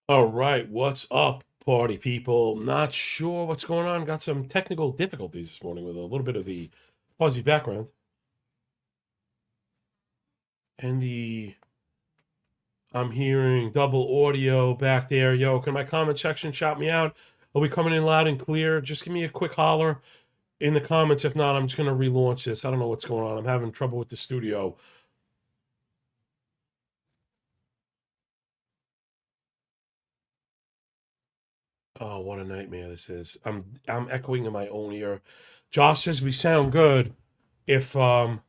All right, what's up, party people? Not sure what's going on. Got some technical difficulties this morning with a little bit of the fuzzy background and the I'm hearing double audio back there. Yo, can my comment section shout me out? Are we coming in loud and clear? Just give me a quick holler in the comments. If not, I'm just gonna relaunch this. I don't know what's going on. I'm having trouble with the studio. Oh, what a nightmare this is. I'm echoing in my own ear. Josh says we sound good. If I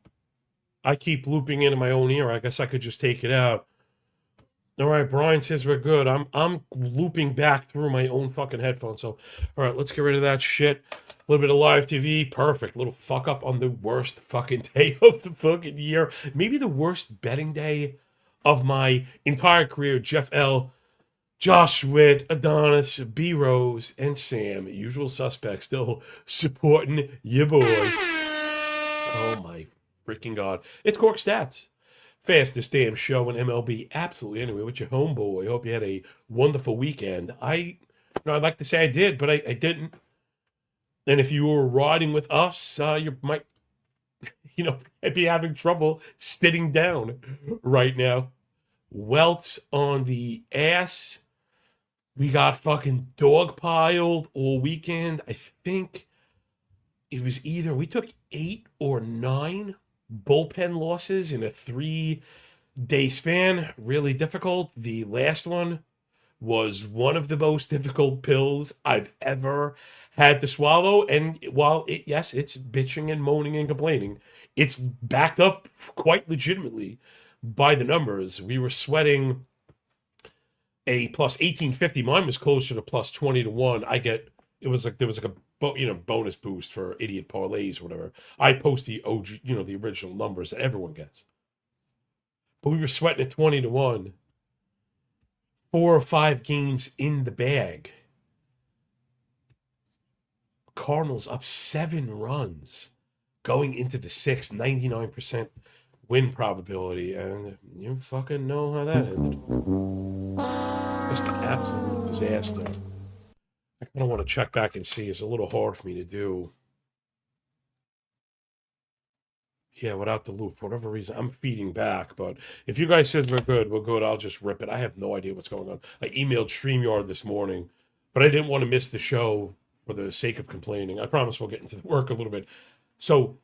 keep looping into my own ear. I guess I could just take it out. All right, Brian says we're good. I'm looping back through my own fucking headphones. So, all right, let's get rid of that shit. A little bit of live TV, perfect. Little fuck up on the worst fucking day of the fucking year. Maybe the worst betting day of my entire career. Jeff L, Josh Witt, Adonis, B Rose, and Sam, usual suspects, still supporting your boy. Oh my freaking god! It's Cork Stats. Fastest damn show in MLB. Absolutely. Anyway, with your homeboy. Hope you had a wonderful weekend. I'd like to say I did, but I didn't. And if you were riding with us, you might, I'd be having trouble sitting down right now. Welts on the ass. We got fucking dogpiled all weekend. I think it was either we took 8 or 9 bullpen losses in a 3-day span. Really difficult. The last one was one of the most difficult pills I've ever had to swallow. And while yes, it's bitching and moaning and complaining, it's backed up quite legitimately by the numbers. We were sweating a plus 1850. Mine was closer to plus 20 to 1. It was like there was like a bonus boost for idiot parlays or whatever. I post the OG, the original numbers that everyone gets. But we were sweating at 20 to 1, 4 or 5 games in the bag. Cardinals up 7 runs going into the sixth, 99% win probability, and you fucking know how that ended. Just an absolute disaster. I kind of want to check back and see. It's a little hard for me to do. Yeah, without the loop, for whatever reason, I'm feeding back. But if you guys said we're good, we're good. I'll just rip it. I have no idea what's going on. I emailed StreamYard this morning, but I didn't want to miss the show for the sake of complaining. I promise we'll get into the work a little bit. So,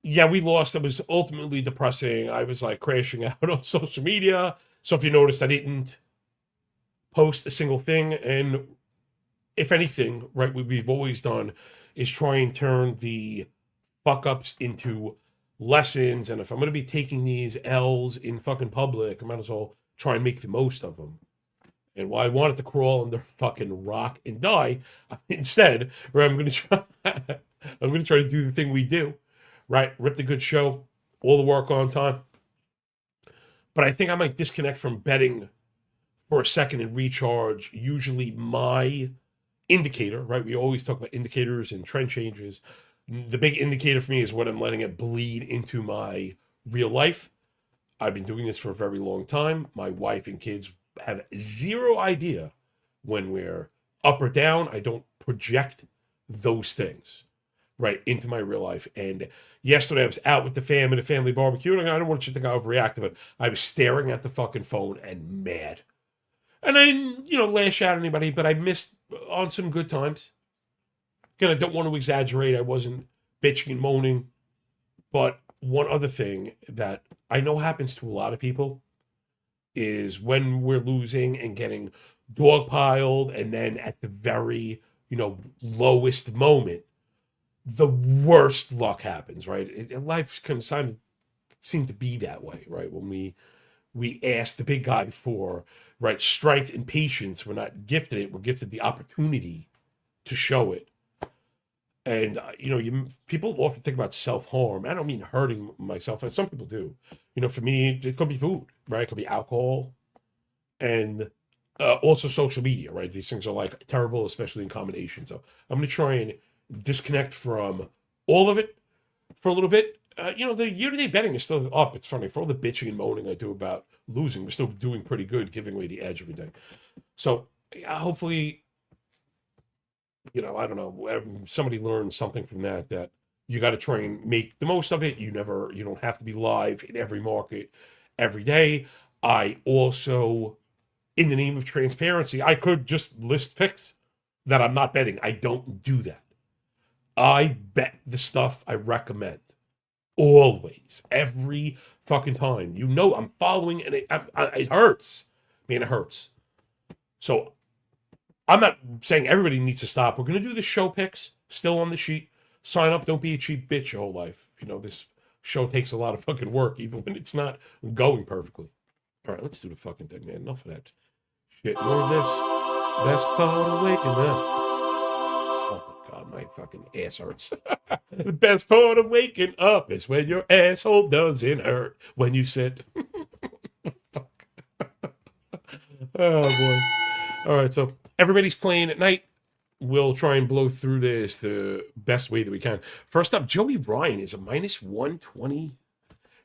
yeah, we lost. It was ultimately depressing. I was like crashing out on social media. So if you noticed, I didn't post a single thing. And if anything, right, what we've always done is try and turn the fuck ups into lessons. And if I'm going to be taking these L's in fucking public, I might as well try and make the most of them. And while I wanted to crawl under fucking rock and die, instead, where I'm going to try, I'm going to try to do the thing we do, right? Rip the good show, all the work on time. But I think I might disconnect from betting for a second and recharge. Usually, my indicator, right? We always talk about indicators and trend changes. The big indicator for me is when I'm letting it bleed into my real life. I've been doing this for a very long time. My wife and kids have zero idea when we're up or down. I don't project those things right into my real life. And yesterday I was out with the fam at a family barbecue, and I don't want you to think I overreacted, but I was staring at the fucking phone and mad. And I didn't, lash out at anybody, but I missed on some good times. Again, I don't want to exaggerate. I wasn't bitching and moaning. But one other thing that I know happens to a lot of people is when we're losing and getting dogpiled, and then at the very, lowest moment, the worst luck happens, right? Life can seem to be that way, right? When we ask the big guy for right strength and patience, we're not gifted it. We're gifted the opportunity to show it. And people often think about self harm. I don't mean hurting myself, and some people do. For me, it could be food, right? It could be alcohol, and also social media, right? These things are like terrible, especially in combination. So I'm going to try and disconnect from all of it for a little bit, The year-to-day betting is still up. It's funny. For all the bitching and moaning I do about losing, we're still doing pretty good, giving away the edge every day. So hopefully, I don't know, somebody learns something from that you got to try and make the most of it. You don't have to be live in every market every day. I also, in the name of transparency, I could just list picks that I'm not betting. I don't do that. I bet the stuff I recommend. Always. Every fucking time. I'm following, and it hurts. Man, it hurts. So I'm not saying everybody needs to stop. We're going to do the show picks still on the sheet. Sign up. Don't be a cheap bitch your whole life. This show takes a lot of fucking work, even when it's not going perfectly. All right, let's do the fucking thing, man. Enough of that shit. More of this. Best part of waking up. Oh my God, my fucking ass hurts. The best part of waking up is when your asshole doesn't hurt when you sit. Oh boy. All right, so everybody's playing at night. We'll try and blow through this the best way that we can. First up, Joey Ryan is a minus 120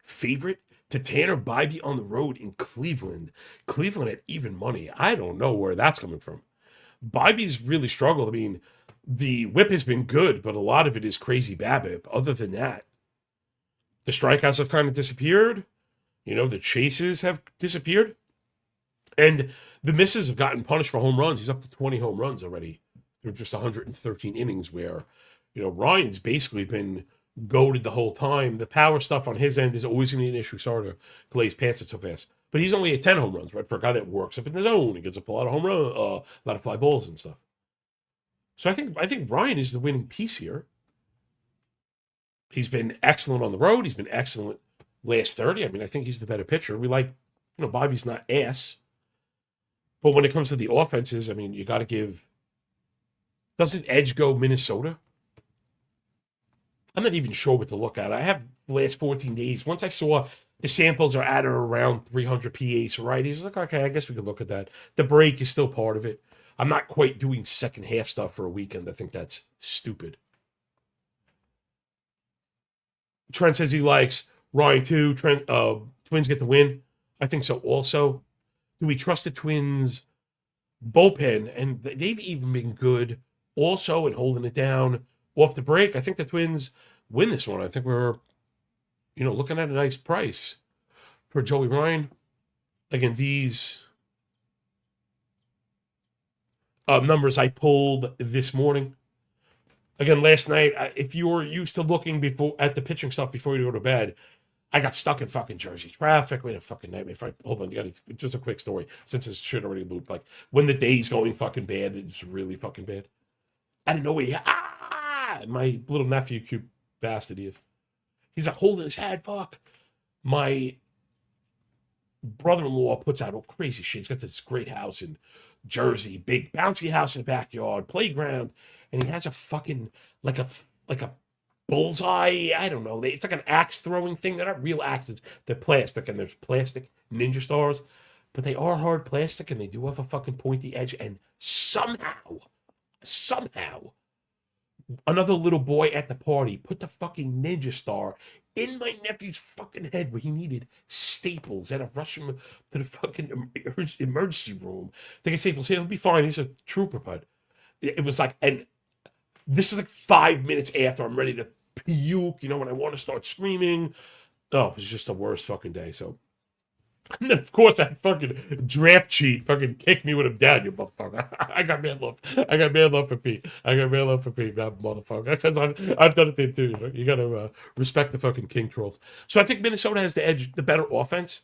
favorite to Tanner Bybee on the road in Cleveland. Cleveland at even money. I don't know where that's coming from. Bybee's really struggled. I mean, the whip has been good, but a lot of it is crazy BABIP. Other than that, the strikeouts have kind of disappeared. The chases have disappeared. And the misses have gotten punished for home runs. He's up to 20 home runs already through just 113 innings where, Ryan's basically been goated the whole time. The power stuff on his end is always going to be an issue. Sorry to glaze past it so fast. But he's only at 10 home runs, right? For a guy that works up in the zone, he gets up a lot of home runs, a lot of fly balls and stuff. So I think Ryan is the winning piece here. He's been excellent on the road. He's been excellent last 30. I mean, I think he's the better pitcher. We like, Bobby's not ass. But when it comes to the offenses, I mean, you got to give. Doesn't Edge go Minnesota? I'm not even sure what to look at. I have the last 14 days. Once I saw the samples are at or around 300 PAs for righties, I was like, okay, I guess we could look at that. The break is still part of it. I'm not quite doing second half stuff for a weekend. I think that's stupid. Trent says he likes Ryan too. Twins get the win. I think so also. Do we trust the Twins bullpen? And they've even been good also in holding it down off the break. I think the Twins win this one. I think we're, looking at a nice price for Joey Ryan. Again, these numbers I pulled this morning. Again, last night, if you were used to looking at the pitching stuff before you go to bed, I got stuck in fucking Jersey traffic. We had a fucking nightmare. Hold on, just a quick story since this shit already looped. Like when the day's going fucking bad, it's really fucking bad. I didn't know where my little nephew, cute bastard he is. He's like holding his head. Fuck. My brother-in-law puts out all crazy shit. He's got this great house in Jersey, big bouncy house in the backyard, playground, and he has a fucking like a bullseye. I don't know. It's like an axe throwing thing. They're not real axes. They're plastic, and there's plastic ninja stars, but they are hard plastic, and they do have a fucking pointy edge. And somehow, another little boy at the party put the fucking ninja star in my nephew's fucking head where he needed staples. Had to rush him to the fucking emergency room. They can staples. He'll be fine. He's a trooper, but it was like, and this is like 5 minutes after I'm ready to puke, when I want to start screaming. Oh, it was just the worst fucking day. So, and then of course that fucking draft cheat fucking kicked me with him down, you motherfucker. I got mad love. For Pete. That motherfucker. Because I've done it to him too. You gotta respect the fucking king trolls. So I think Minnesota has the edge, the better offense.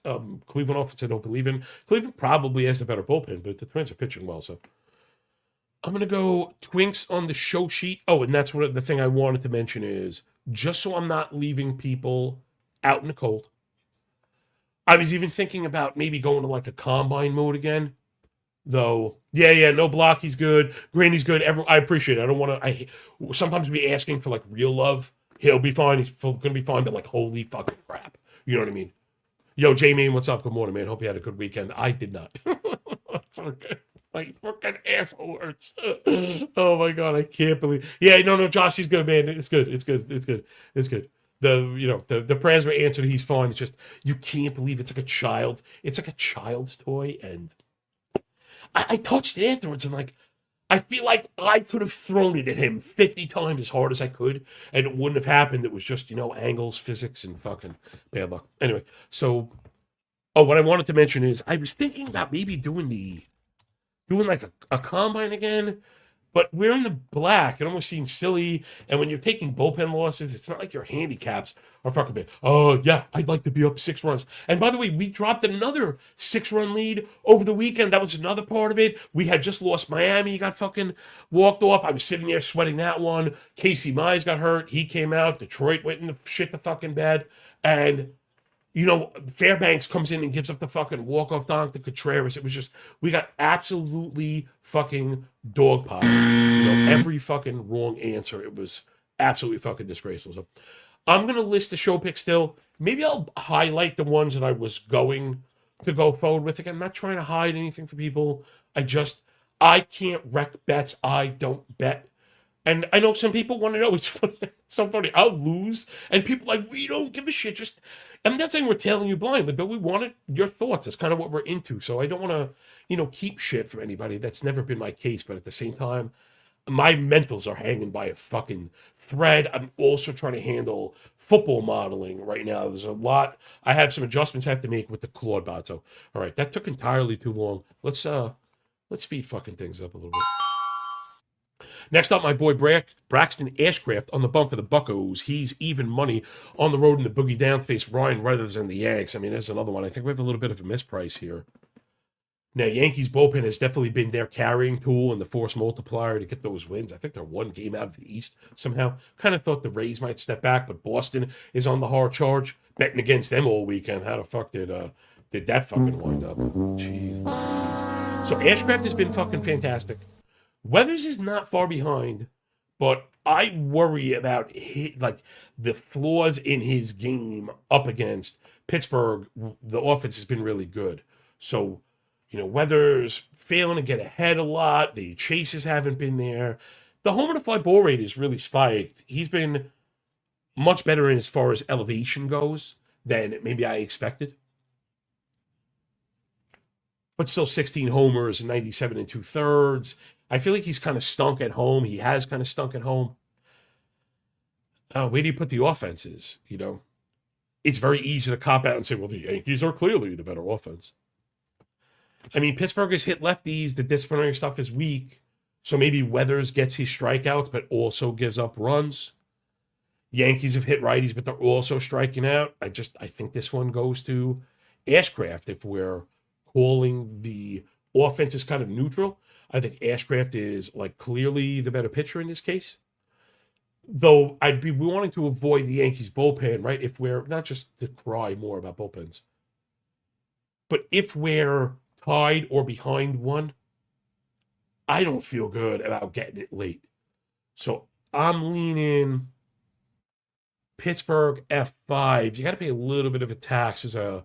Cleveland offense I don't believe in. Cleveland probably has the better bullpen, but the Twins are pitching well, so. I'm going to go Twinks on the show sheet. Oh, and that's what the thing I wanted to mention is, just so I'm not leaving people out in the cold, I was even thinking about maybe going to like a combine mode again. Though, yeah, no block, he's good. Granny's good. I appreciate it. I don't want to, sometimes be asking for like real love. He'll be fine. He's going to be fine, but like, holy fucking crap. You know what I mean? Yo, Jamie, what's up? Good morning, man. Hope you had a good weekend. I did not. My fucking asshole hurts. Oh my God, I can't believe. Yeah, no, Josh, he's good, man. It's good. the prayers were answered. He's fine. It's just you can't believe it's like a child. It's like a child's toy, and I touched it afterwards. And like I feel like I could have thrown it at him 50 times as hard as I could, and it wouldn't have happened. It was just angles, physics, and fucking bad luck. Anyway, so what I wanted to mention is I was thinking about maybe doing like a combine again, but we're in the black. It almost seems silly. And when you're taking bullpen losses, it's not like your handicaps are fucking big. Oh, yeah, I'd like to be up 6 runs. And by the way, we dropped another 6-run lead over the weekend. That was another part of it. We had just lost Miami, got fucking walked off. I was sitting there sweating that one. Casey Mize got hurt. He came out. Detroit went in the shit the fucking bed. And Fairbanks comes in and gives up the fucking walk-off dunk to Contreras. It was just, we got absolutely fucking dogpiled. Every fucking wrong answer. It was absolutely fucking disgraceful. So I'm going to list the show picks still. Maybe I'll highlight the ones that I was going to go forward with. Again, I'm not trying to hide anything from people. I can't wreck bets. I don't bet. And I know some people want to know. It's funny. It's so funny. I'll lose, and people are like, we don't give a shit. I'm not saying we're tailing you blind, but we wanted your thoughts. That's kind of what we're into. So I don't want to, keep shit from anybody. That's never been my case. But at the same time, my mentals are hanging by a fucking thread. I'm also trying to handle football modeling right now. There's a lot. I have some adjustments I have to make with the Claude bot. So, all right, that took entirely too long. Let's speed fucking things up a little bit. Next up, my boy Braxton Ashcraft on the bump for the Buccos. He's even money on the road in the boogie down to face Ryan Reynolds and the Yanks. I mean, there's another one. I think we have a little bit of a misprice here. Now, Yankees bullpen has definitely been their carrying tool and the force multiplier to get those wins. I think they're one game out of the East somehow. Kind of thought the Rays might step back, but Boston is on the hard charge. Betting against them all weekend. How the fuck did that fucking wind up? Jeez Louise. So Ashcraft has been fucking fantastic. Weathers is not far behind, but I worry about the flaws in his game up against Pittsburgh. The offense has been really good. So, Weathers failing to get ahead a lot. The chases haven't been there. The home and fly ball rate is really spiked. He's been much better in as far as elevation goes than maybe I expected. But still 16 homers and 97 and 2/3. I feel like he's kind of stunk at home. He has kind of stunk at home. Where do you put the offenses? It's very easy to cop out and say, well, the Yankees are clearly the better offense. I mean, Pittsburgh has hit lefties. The disciplinary stuff is weak. So maybe Weathers gets his strikeouts, but also gives up runs. Yankees have hit righties, but they're also striking out. I think this one goes to Ashcraft if we're calling the offense is kind of neutral. I think Ashcraft is clearly the better pitcher in this case. Though I'd be wanting to avoid the Yankees bullpen, right? If we're not just to cry more about bullpens, but if we're tied or behind one, I don't feel good about getting it late. So I'm leaning Pittsburgh F5. You got to pay a little bit of a tax. There's a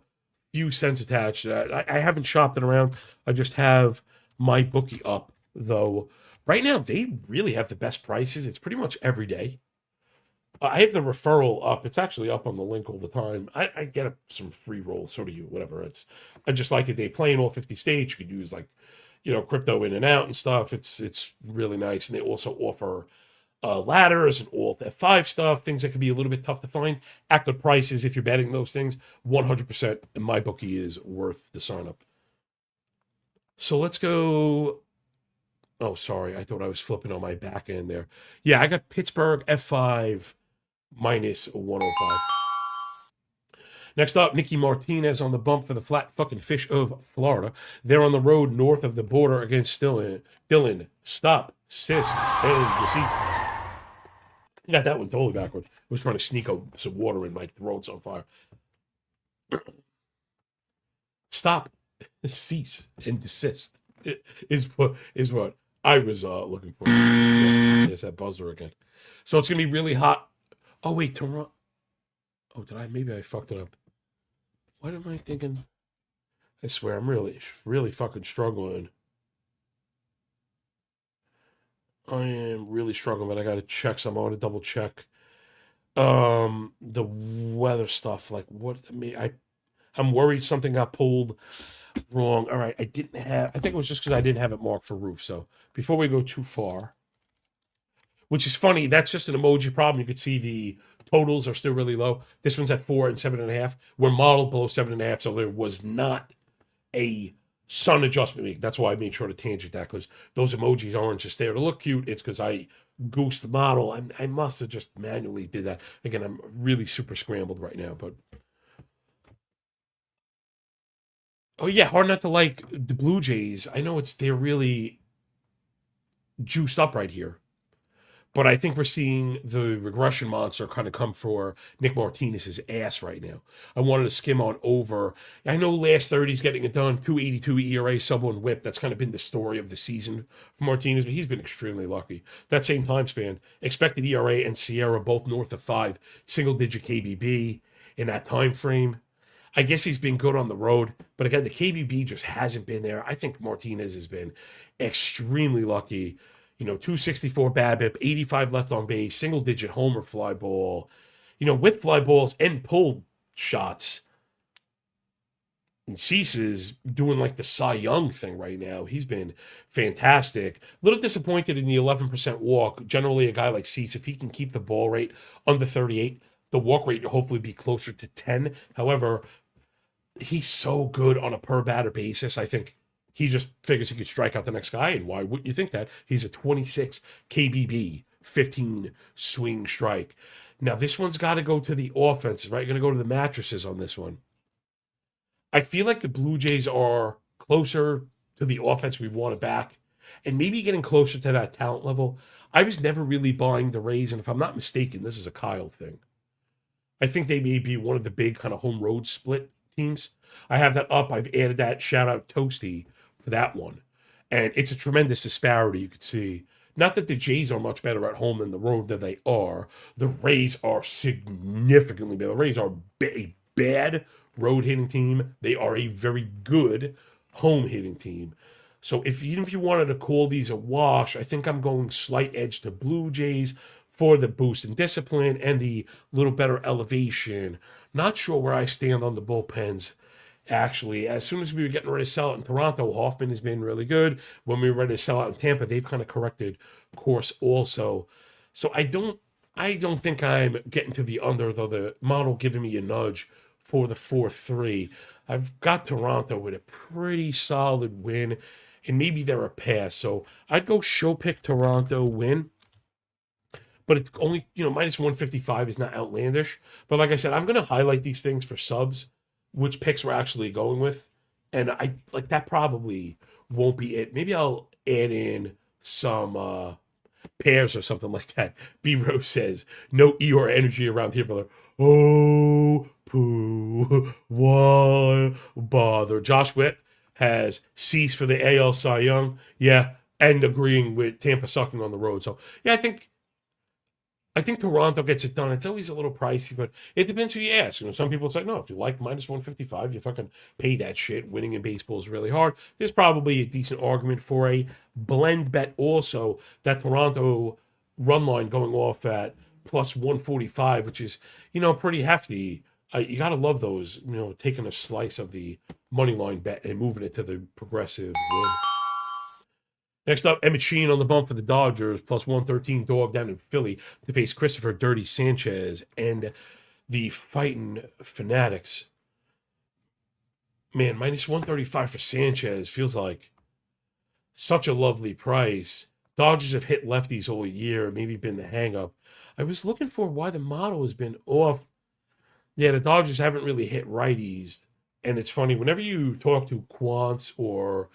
few cents attached to that. I haven't shopped it around. I just have my bookie up, though. Right now, they really have the best prices. It's pretty much every day. I have the referral up. It's actually up on the link all the time. I get some free rolls, so do you, whatever. I just like it. They play in all 50 states. You could use crypto in and out and stuff. It's really nice. And they also offer ladders and all F5 stuff, things that can be a little bit tough to find at good prices if you're betting those things. 100% my bookie is worth the sign up. So let's go. Oh, sorry. I thought I was flipping on my back end there. Yeah, I got Pittsburgh F5 minus 105. Next up, Nicky Martinez on the bump for the Flat Fucking Fish of Florida. They're on the road north of the border against Dylan. Stop, sis, and deceit. I got that one totally backward. I was trying to sneak some water in my throat's on fire. Stop, cease, and desist is what I was looking for. Yeah, there's that buzzer again. So it's gonna be really hot. Oh wait, Toronto. Oh, maybe I fucked it up. What am I thinking? I swear, I'm really fucking struggling. I am really struggling, but I gotta check some. I want to double check. The weather stuff, like what I mean, I'm worried something got pulled wrong. All right, I think it was just because I didn't have it marked for roof. So before we go too far, which is funny, that's just an emoji problem. You could see the totals are still really low. This one's at 4 and 7.5. We're modeled below 7.5, so there was not a sun adjustment made. That's why I made sure to tangent that, because those emojis aren't just there to look cute. It's because I goosed the model. I must have just manually did that. Again, I'm really super scrambled right now, but oh yeah, hard not to like the Blue Jays. I know they're really juiced up right here. But I think we're seeing the regression monster kind of come for Nick Martinez's ass right now. I wanted to skim on over. I know last 30's getting it done, 282 ERA, sub one whip. That's kind of been the story of the season for Martinez, but he's been extremely lucky. That same time span, expected ERA and Sierra both north of 5, single digit KBB in that time frame. I guess he's been good on the road, but again, the KBB just hasn't been there. I think Martinez has been extremely lucky. 264 BABIP, 85 left on base, single digit homer fly ball. With fly balls and pulled shots. And Cease is doing like the Cy Young thing right now. He's been fantastic. A little disappointed in the 11% walk. Generally, a guy like Cease, if he can keep the ball rate under 38, the walk rate will hopefully be closer to 10. However, he's so good on a per batter basis. I think he just figures he could strike out the next guy. And why wouldn't you think that? He's a 26 KBB, 15 swing strike. Now, this one's got to go to the offenses, right? You're going to go to the mattresses on this one. I feel like the Blue Jays are closer to the offense we want to back and maybe getting closer to that talent level. I was never really buying the Rays. And if I'm not mistaken, this is a Kyle thing. I think they may be one of the big kind of home road split teams. I have that up. I've added that. Shout out Toasty for that one. And it's a tremendous disparity you could see. Not that the Jays are much better at home than the road than they are. The Rays are significantly better. The Rays are a bad road hitting team. They are a very good home hitting team. So even if you wanted to call these a wash, I think I'm going slight edge to Blue Jays for the boost in discipline and the little better elevation. Not sure where I stand on the bullpens. Actually, as soon as we were getting ready to sell it in Toronto, Hoffman has been really good. When we were ready to sell out in Tampa, they've kind of corrected course also. So I don't think I'm getting to the under, though the model giving me a nudge for the 4-3. I've got Toronto with a pretty solid win, and maybe they're a pass. So I'd go show pick Toronto win, but it's only, minus 155 is not outlandish. But like I said, I'm going to highlight these things for subs, which picks we're actually going with. And I like that probably won't be it. Maybe I'll add in some pairs or something like that. B Rose says, no Eeyore energy around here, brother. Oh, poo, why bother? Josh Witt has ceased for the AL Cy Young. Yeah, and agreeing with Tampa sucking on the road. So, yeah, I think Toronto gets it done. It's always a little pricey, but it depends who you ask. Some people say, no, if you like minus 155, you fucking pay that shit. Winning in baseball is really hard. There's probably a decent argument for a blend bet also. That Toronto run line going off at plus 145, which is, pretty hefty. You got to love those, taking a slice of the money line bet and moving it to the progressive win. Next up, Emmett Sheehan on the bump for the Dodgers, plus 113 dog down in Philly to face Christopher Dirty Sanchez and the Fighting Fanatics. Man, minus 135 for Sanchez feels like such a lovely price. Dodgers have hit lefties all year, maybe been the hang up. I was looking for why the model has been off. Yeah, the Dodgers haven't really hit righties. And it's funny, whenever you talk to quants or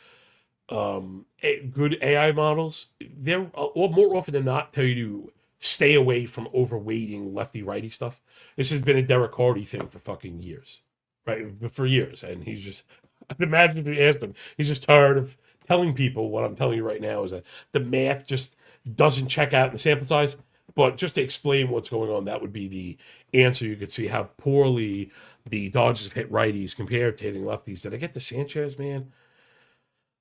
good AI models, they're more often than not tell you to stay away from overweighting lefty righty stuff. This has been a Derek Hardy thing for fucking years, right? For years, and he's just. I'd imagine if you asked him, he's just tired of telling people what I'm telling you right now is that the math just doesn't check out in the sample size. But just to explain what's going on, that would be the answer. You could see how poorly the Dodgers have hit righties compared to hitting lefties. Did I get the Sanchez, man?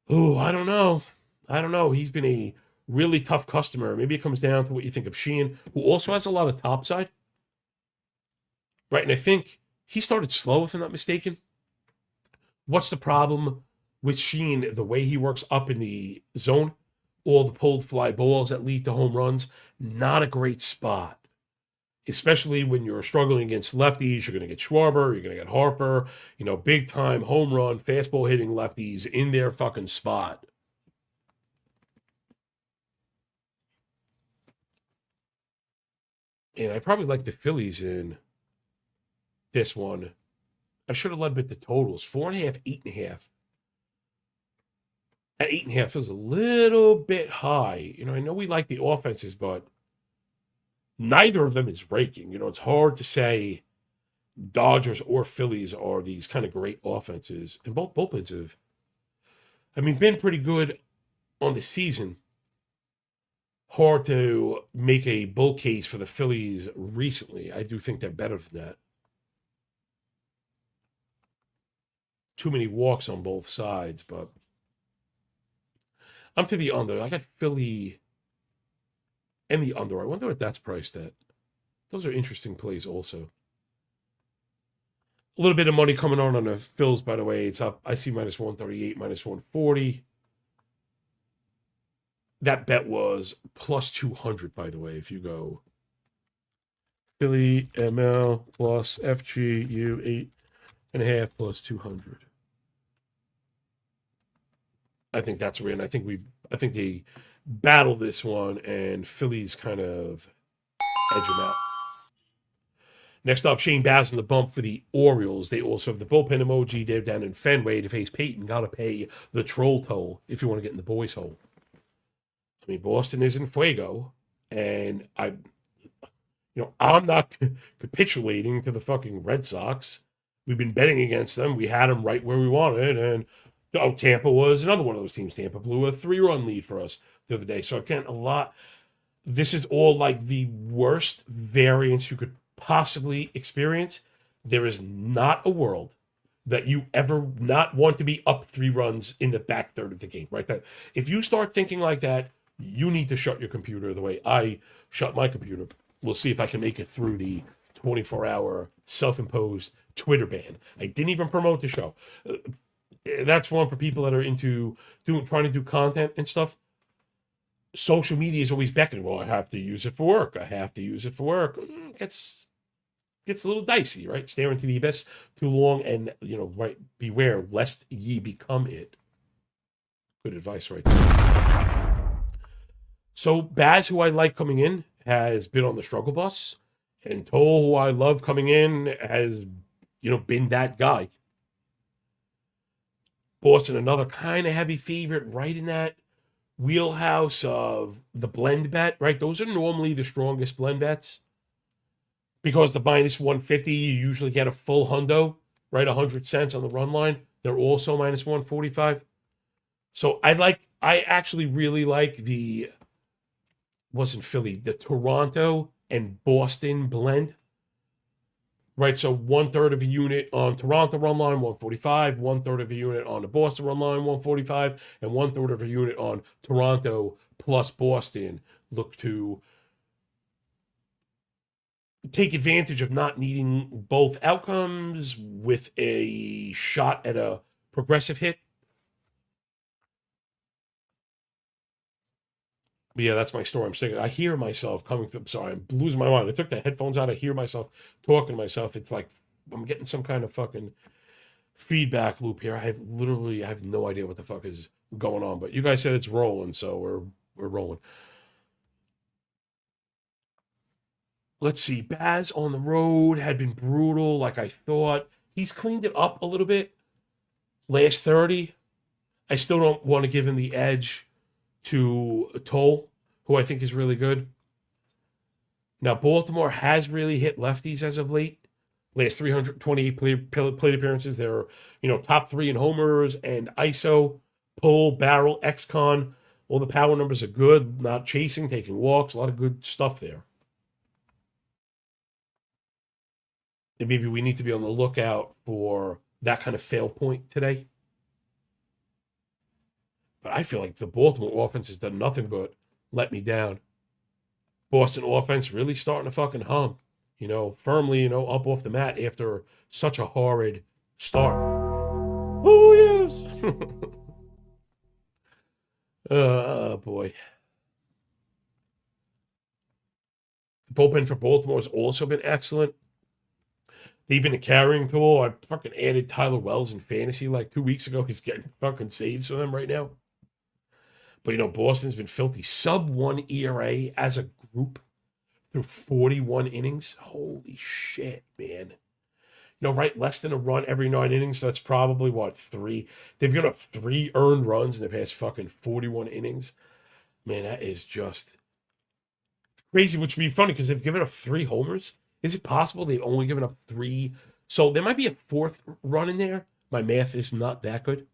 Oh, I don't know. I don't know. He's been a really tough customer. Maybe it comes down to what you think of Sheehan, who also has a lot of topside. right? And I think he started slow, if I'm not mistaken. What's the problem with Sheen? The way he works up in the zone, all the pulled fly balls that lead to home runs, not a great spot. Especially when you're struggling against lefties, you're going to get Schwarber, you're going to get Harper, big time home run, fastball hitting lefties in their fucking spot. And I probably like the Phillies in this one. I should have led with the totals 4.5, 8.5. At 8.5 feels a little bit high. I know we like the offenses, but neither of them is raking. It's hard to say Dodgers or Phillies are these kind of great offenses. And both bullpens have, been pretty good on the season. Hard to make a bull case for the Phillies recently. I do think they're better than that. Too many walks on both sides, but I'm to the under. I got Philly and the under. I wonder what that's priced at. Those are interesting plays also. A little bit of money coming on the Phils, by the way. It's up. I see minus 138, minus 140. That bet was plus 200, by the way, if you go Philly ML plus FGU 8.5 plus 200. I think that's where, and I think they battle this one, and Phillies kind of edge them out. Next up, Shane Baz in the bump for the Orioles. They also have the bullpen emoji. They're down in Fenway to face Peyton. Got to pay the troll toll if you want to get in the boys' hole. Boston is in fuego, and I'm not capitulating to the fucking Red Sox. We've been betting against them. We had them right where we wanted, and Tampa was another one of those teams. Tampa blew a 3-run lead for us the other day. So this is all like the worst variance you could possibly experience. There is not a world that you ever not want to be up 3 runs in the back third of the game, right? That if you start thinking like that, you need to shut your computer the way I shut my computer. We'll see if I can make it through the 24-hour self-imposed Twitter ban. I didn't even promote the show. That's one for people that are into trying to do content and stuff. Social media is always beckoning. Well, I have to use it for work. Gets a little dicey, right? Staring to the abyss too long, and right, beware lest ye become it. Good advice, right there. So Baz, who I like coming in, has been on the struggle bus, and Toll, who I love coming in, has been that guy. Boston, another kind of heavy favorite, right in that wheelhouse of the blend bet, right? Those are normally the strongest blend bets because the minus 150, you usually get a full hundo, right? 100 cents on the run line. They're also minus 145. So I actually really like wasn't Philly, the Toronto and Boston blend. Right, so 1/3 of a unit on Toronto run line, 145, 1/3 of a unit on the Boston run line, 145, and 1/3 of a unit on Toronto plus Boston. Look to take advantage of not needing both outcomes with a shot at a progressive hit. But yeah, that's my story. I'm saying I hear myself coming through. Sorry, I'm losing my mind. I took the headphones out. I hear myself talking to myself. It's like I'm getting some kind of fucking feedback loop here. I have no idea what the fuck is going on. But you guys said it's rolling, so we're rolling. Let's see. Baz on the road had been brutal, like I thought. He's cleaned it up a little bit. Last 30. I still don't want to give him the edge to Toll, who I think is really good. Now, Baltimore has really hit lefties as of late. Last 328 plate appearances, they're top 3 in homers and ISO, pull, barrel, ex-con. All the power numbers are good. Not chasing, taking walks, a lot of good stuff there. And maybe we need to be on the lookout for that kind of fail point today. But I feel like the Baltimore offense has done nothing but let me down. Boston offense really starting to fucking hum. firmly, up off the mat after such a horrid start. Oh, yes. Oh, boy. The bullpen for Baltimore has also been excellent. They've been a carrying tool. I fucking added Tyler Wells in fantasy like 2 weeks ago. He's getting fucking saves for them right now. But, Boston's been filthy. Sub-1 ERA as a group through 41 innings. Holy shit, man. Right, less than a run every 9 innings. So that's probably, what, 3? They've given up 3 earned runs in the past fucking 41 innings. Man, that is just crazy, which would be funny because they've given up 3 homers. Is it possible they've only given up 3? So there might be a 4th run in there. My math is not that good.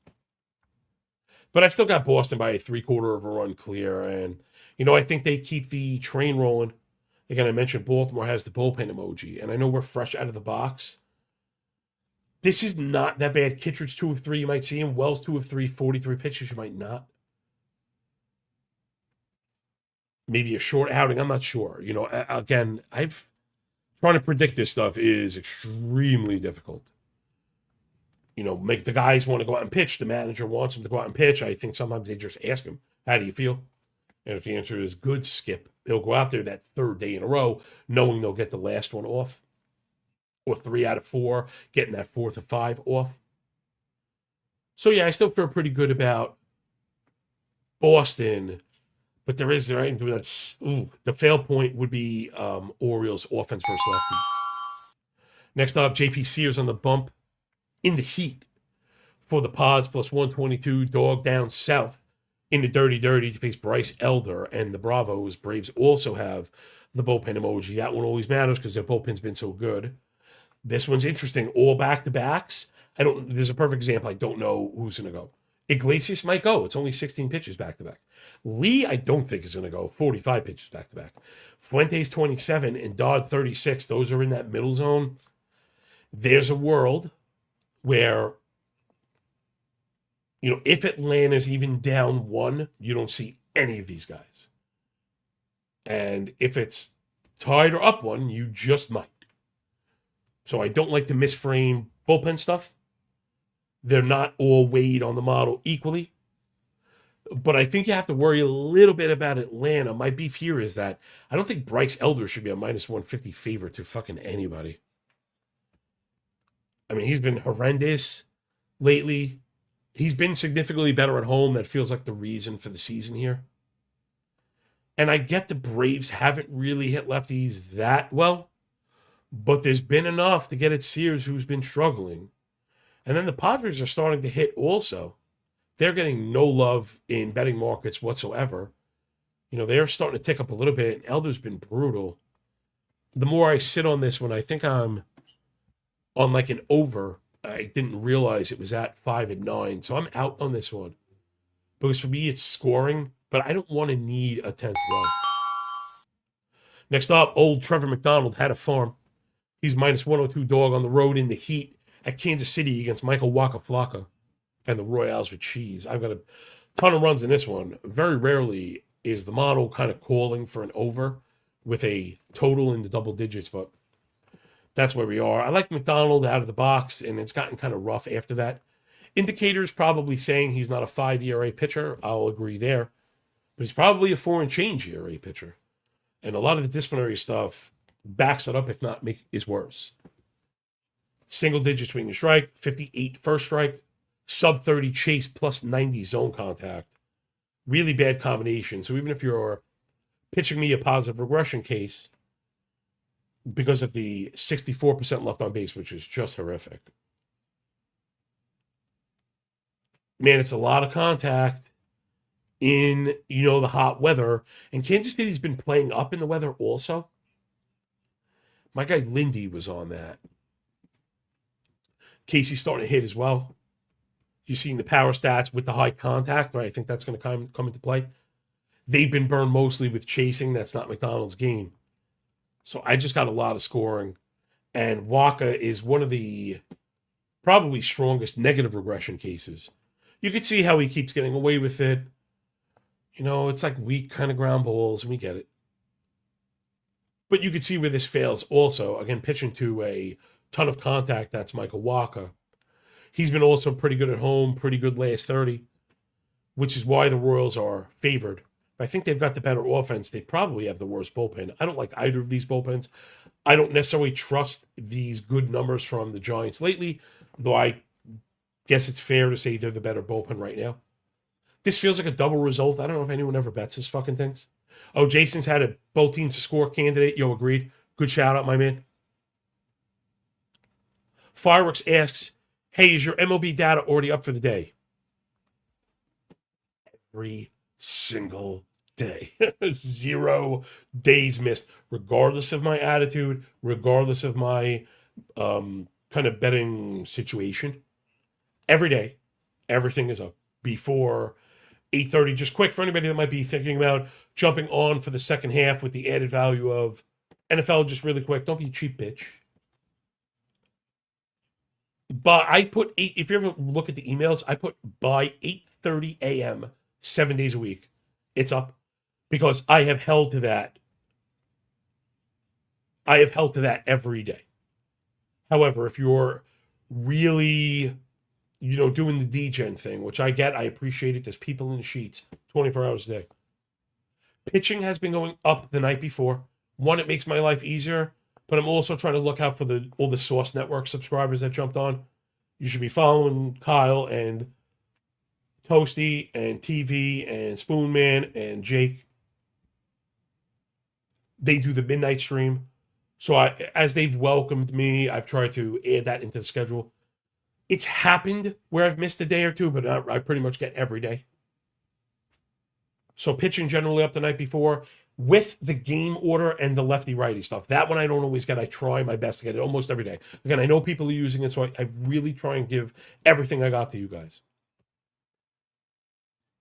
But I've still got Boston by a 3/4 of a run clear. And, I think they keep the train rolling. Again, I mentioned Baltimore has the bullpen emoji. And I know we're fresh out of the box. This is not that bad. Kittredge 2 of 3, you might see him. Wells 2 of 3, 43 pitches, you might not. Maybe a short outing, I'm not sure. Again, trying to predict this stuff is extremely difficult. Make the guys want to go out and pitch. The manager wants them to go out and pitch. I think sometimes they just ask him, how do you feel? And if the answer is good, skip. He'll go out there that 3rd day in a row, knowing they'll get the last one off. Or 3 out of 4, getting that 4th or 5 off. So, yeah, I still feel pretty good about Boston. But there is, right? The fail point would be Orioles offense versus lefties. Next up, JP Sears on the bump in the heat for the Pods plus 122, dog down south in the dirty to face Bryce Elder and the Bravos. Braves also have the bullpen emoji. That one always matters because their bullpen's been so good. This one's interesting. All back-to-backs. There's a perfect example. I don't know who's going to go. Iglesias might go. It's only 16 pitches back-to-back. Lee, I don't think is going to go. 45 pitches back-to-back. Fuentes, 27, and Dodd, 36. Those are in that middle zone. There's a world where, if Atlanta's even down 1, you don't see any of these guys. And if it's tied or up 1, you just might. So I don't like to misframe bullpen stuff. They're not all weighed on the model equally. But I think you have to worry a little bit about Atlanta. My beef here is that I don't think Bryce Elder should be a minus 150 favorite to fucking anybody. I mean, he's been horrendous lately. He's been significantly better at home. That feels like the reason for the season here. And I get the Braves haven't really hit lefties that well, but there's been enough to get at Sears, who's been struggling. And then the Padres are starting to hit also. They're getting no love in betting markets whatsoever. They're starting to tick up a little bit. Elder's been brutal. The more I sit on this one, I think I'm on like an over. I didn't realize it was at 5 and 9. So I'm out on this one. Because for me, it's scoring, but I don't want to need a 10th run. Next up, old Trevor McDonald had a farm. He's minus 102 dog on the road in the heat at Kansas City against Michael Waka Flocka and the Royals with cheese. I've got a ton of runs in this one. Very rarely is the model kind of calling for an over with a total in the double digits, but that's where we are. I like McDonald out of the box, and it's gotten kind of rough after that. Indicators probably saying he's not a 5 ERA pitcher. I'll agree there. But he's probably a 4 and change ERA pitcher. And a lot of the disciplinary stuff backs it up, if not is worse. Single digit swing and strike, 58 first strike, sub 30 chase plus 90 zone contact. Really bad combination. So even if you're pitching me a positive regression case because of the 64% left on base, which is just horrific. Man, it's a lot of contact in, the hot weather. And Kansas City's been playing up in the weather also. My guy Lindy was on that. Casey's starting to hit as well. You've seen the power stats with the high contact, right? I think that's going to come into play. They've been burned mostly with chasing. That's not McDonald's game. So I just got a lot of scoring. And Waka is one of the probably strongest negative regression cases. You could see how he keeps getting away with it. It's like weak kind of ground balls, and we get it. But you can see where this fails also. Again, pitching to a ton of contact, that's Michael Walker. He's been also pretty good at home, pretty good last 30, which is why the Royals are favored. I think they've got the better offense. They probably have the worst bullpen. I don't like either of these bullpens. I don't necessarily trust these good numbers from the Giants lately, though I guess it's fair to say they're the better bullpen right now. This feels like a double result. I don't know if anyone ever bets this fucking things. Oh, Jason's had both teams to score candidate. Yo, agreed. Good shout out, my man. Fireworks asks, hey, is your MLB data already up for the day? Every single day. 0 days missed, regardless of my attitude, regardless of my kind of betting situation. Every day, everything is up before 8:30. Just quick for anybody that might be thinking about jumping on for the second half with the added value of NFL, just really quick. Don't be a cheap bitch. But I put if you ever look at the emails, I put by 8:30 a.m., 7 days a week. It's up because I have held to that. I have held to that every day. However, if you're really, doing the D-Gen thing, which I get, I appreciate it. There's people in the sheets 24 hours a day. Pitching has been going up the night before. One, it makes my life easier, but I'm also trying to look out for all the Source Network subscribers that jumped on. You should be following Kyle and Toasty and TV and Spoonman and Jake. They do the midnight stream. So as they've welcomed me, I've tried to add that into the schedule. It's happened where I've missed a day or two, but I pretty much get every day. So pitching generally up the night before with the game order and the lefty-righty stuff. That one I don't always get. I try my best to get it almost every day. Again, I know people are using it, so I really try and give everything I got to you guys.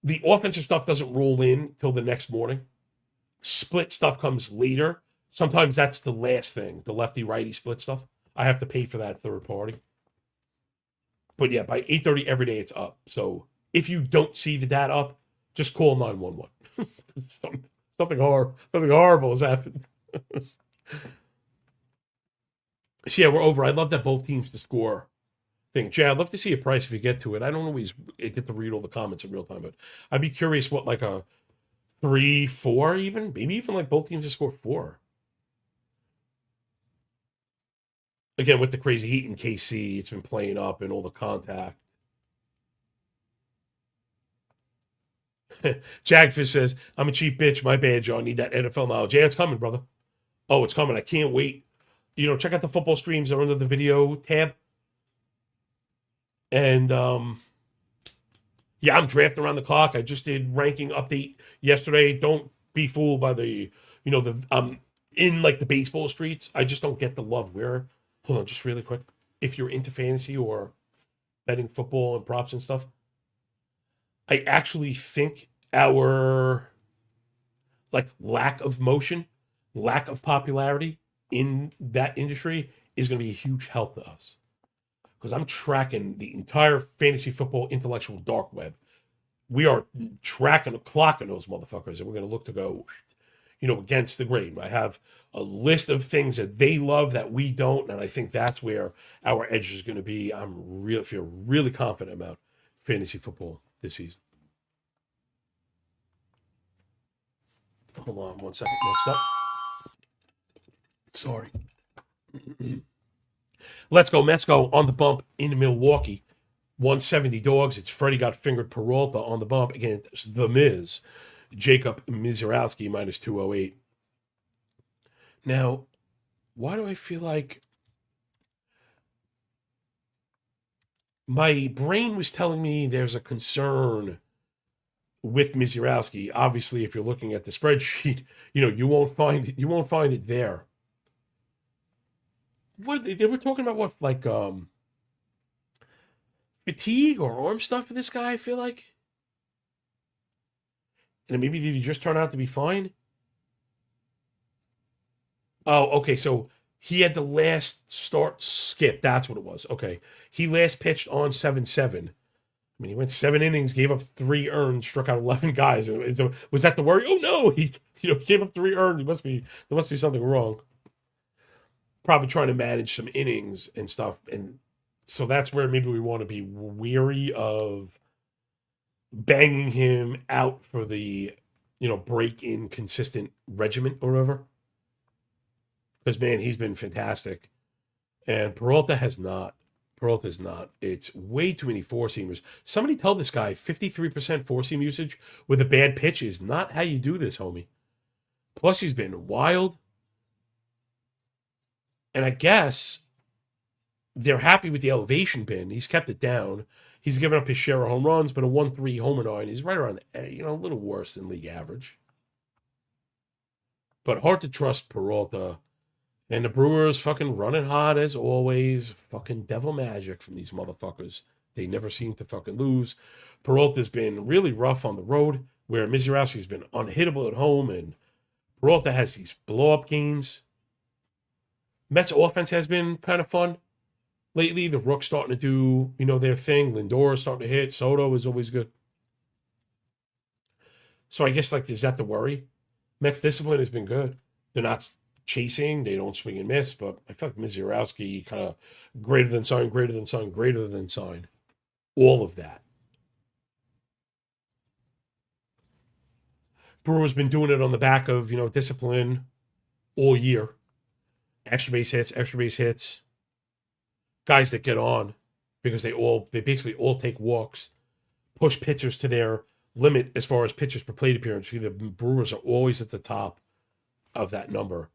The offensive stuff doesn't roll in till the next morning. Split stuff comes later. Sometimes that's the last thing, the lefty-righty split stuff. I have to pay for that third party. But yeah, by 8:30 every day, it's up. So if you don't see the data up, just call 911. something horrible has happened. So yeah, we're over. I'd love that both teams to score thing. Jay, I'd love to see a price if you get to it. I don't always get to read all the comments in real time, but I'd be curious what like a 3, 4 even, maybe even like both teams to score 4. Again, with the crazy heat in KC, it's been playing up and all the contact. Jagfish says, I'm a cheap bitch. My bad, John. Need that NFL knowledge. Yeah, it's coming, brother. Oh, it's coming. I can't wait. Check out the football streams. They're under the video tab. And, yeah, I'm drafting around the clock. I just did ranking update yesterday. Don't be fooled by the in like the baseball streets. I just don't get the love where. Hold on, just really quick. If you're into fantasy or betting football and props and stuff, I actually think our lack of motion, lack of popularity in that industry is going to be a huge help to us. Because I'm tracking the entire fantasy football intellectual dark web. We are tracking, clocking those motherfuckers, and we're going to look to go, against the grain. I have a list of things that they love that we don't, and I think that's where our edge is going to be. Feel really confident about fantasy football this season. Hold on one second. Next up. Sorry. Let's go. Mets go on the bump in Milwaukee. 170 dogs. It's Freddie got fingered Peralta on the bump against The Miz. Jacob Mizarowski minus 208. Now, why do I feel like my brain was telling me there's a concern with Mizarowski? Obviously, if you're looking at the spreadsheet, you won't find it. You won't find it there. What they were talking about? What fatigue or arm stuff for this guy? I feel like. And maybe did he just turn out to be fine? Oh, okay. So he had the last start skip. That's what it was. Okay. He last pitched on 7-7. I mean, he went 7 innings, gave up 3 earned, struck out 11 guys. Was that the worry? Oh no, he gave up 3 earned. There must be something wrong. Probably trying to manage some innings and stuff, and so that's where maybe we want to be weary of banging him out for the break in consistent regiment or whatever. Because man, he's been fantastic, and Peralta has not. Peralta's not. It's way too many four seamers. Somebody tell this guy 53% four seam usage with a bad pitch is not how you do this, homie. Plus, he's been wild. And I guess they're happy with the elevation bin. He's kept it down. He's given up his share of home runs, but a 1.3 homer 9. He's right around, a little worse than league average. But hard to trust Peralta. And the Brewers fucking running hot as always. Fucking devil magic from these motherfuckers. They never seem to fucking lose. Peralta's been really rough on the road, where Mizurowski's been unhittable at home, and Peralta has these blow-up games. Mets offense has been kind of fun lately. The Rook's starting to do, their thing. Lindor is starting to hit. Soto is always good. So I guess, is that the worry? Mets discipline has been good. They're not chasing. They don't swing and miss, but I feel like Mizurowski kind of greater than sign, greater than sign, greater than sign. All of that. Brewer's been doing it on the back of, discipline all year. Extra base hits. Guys that get on because they basically all take walks, push pitchers to their limit as far as pitchers per plate appearance. The Brewers are always at the top of that number.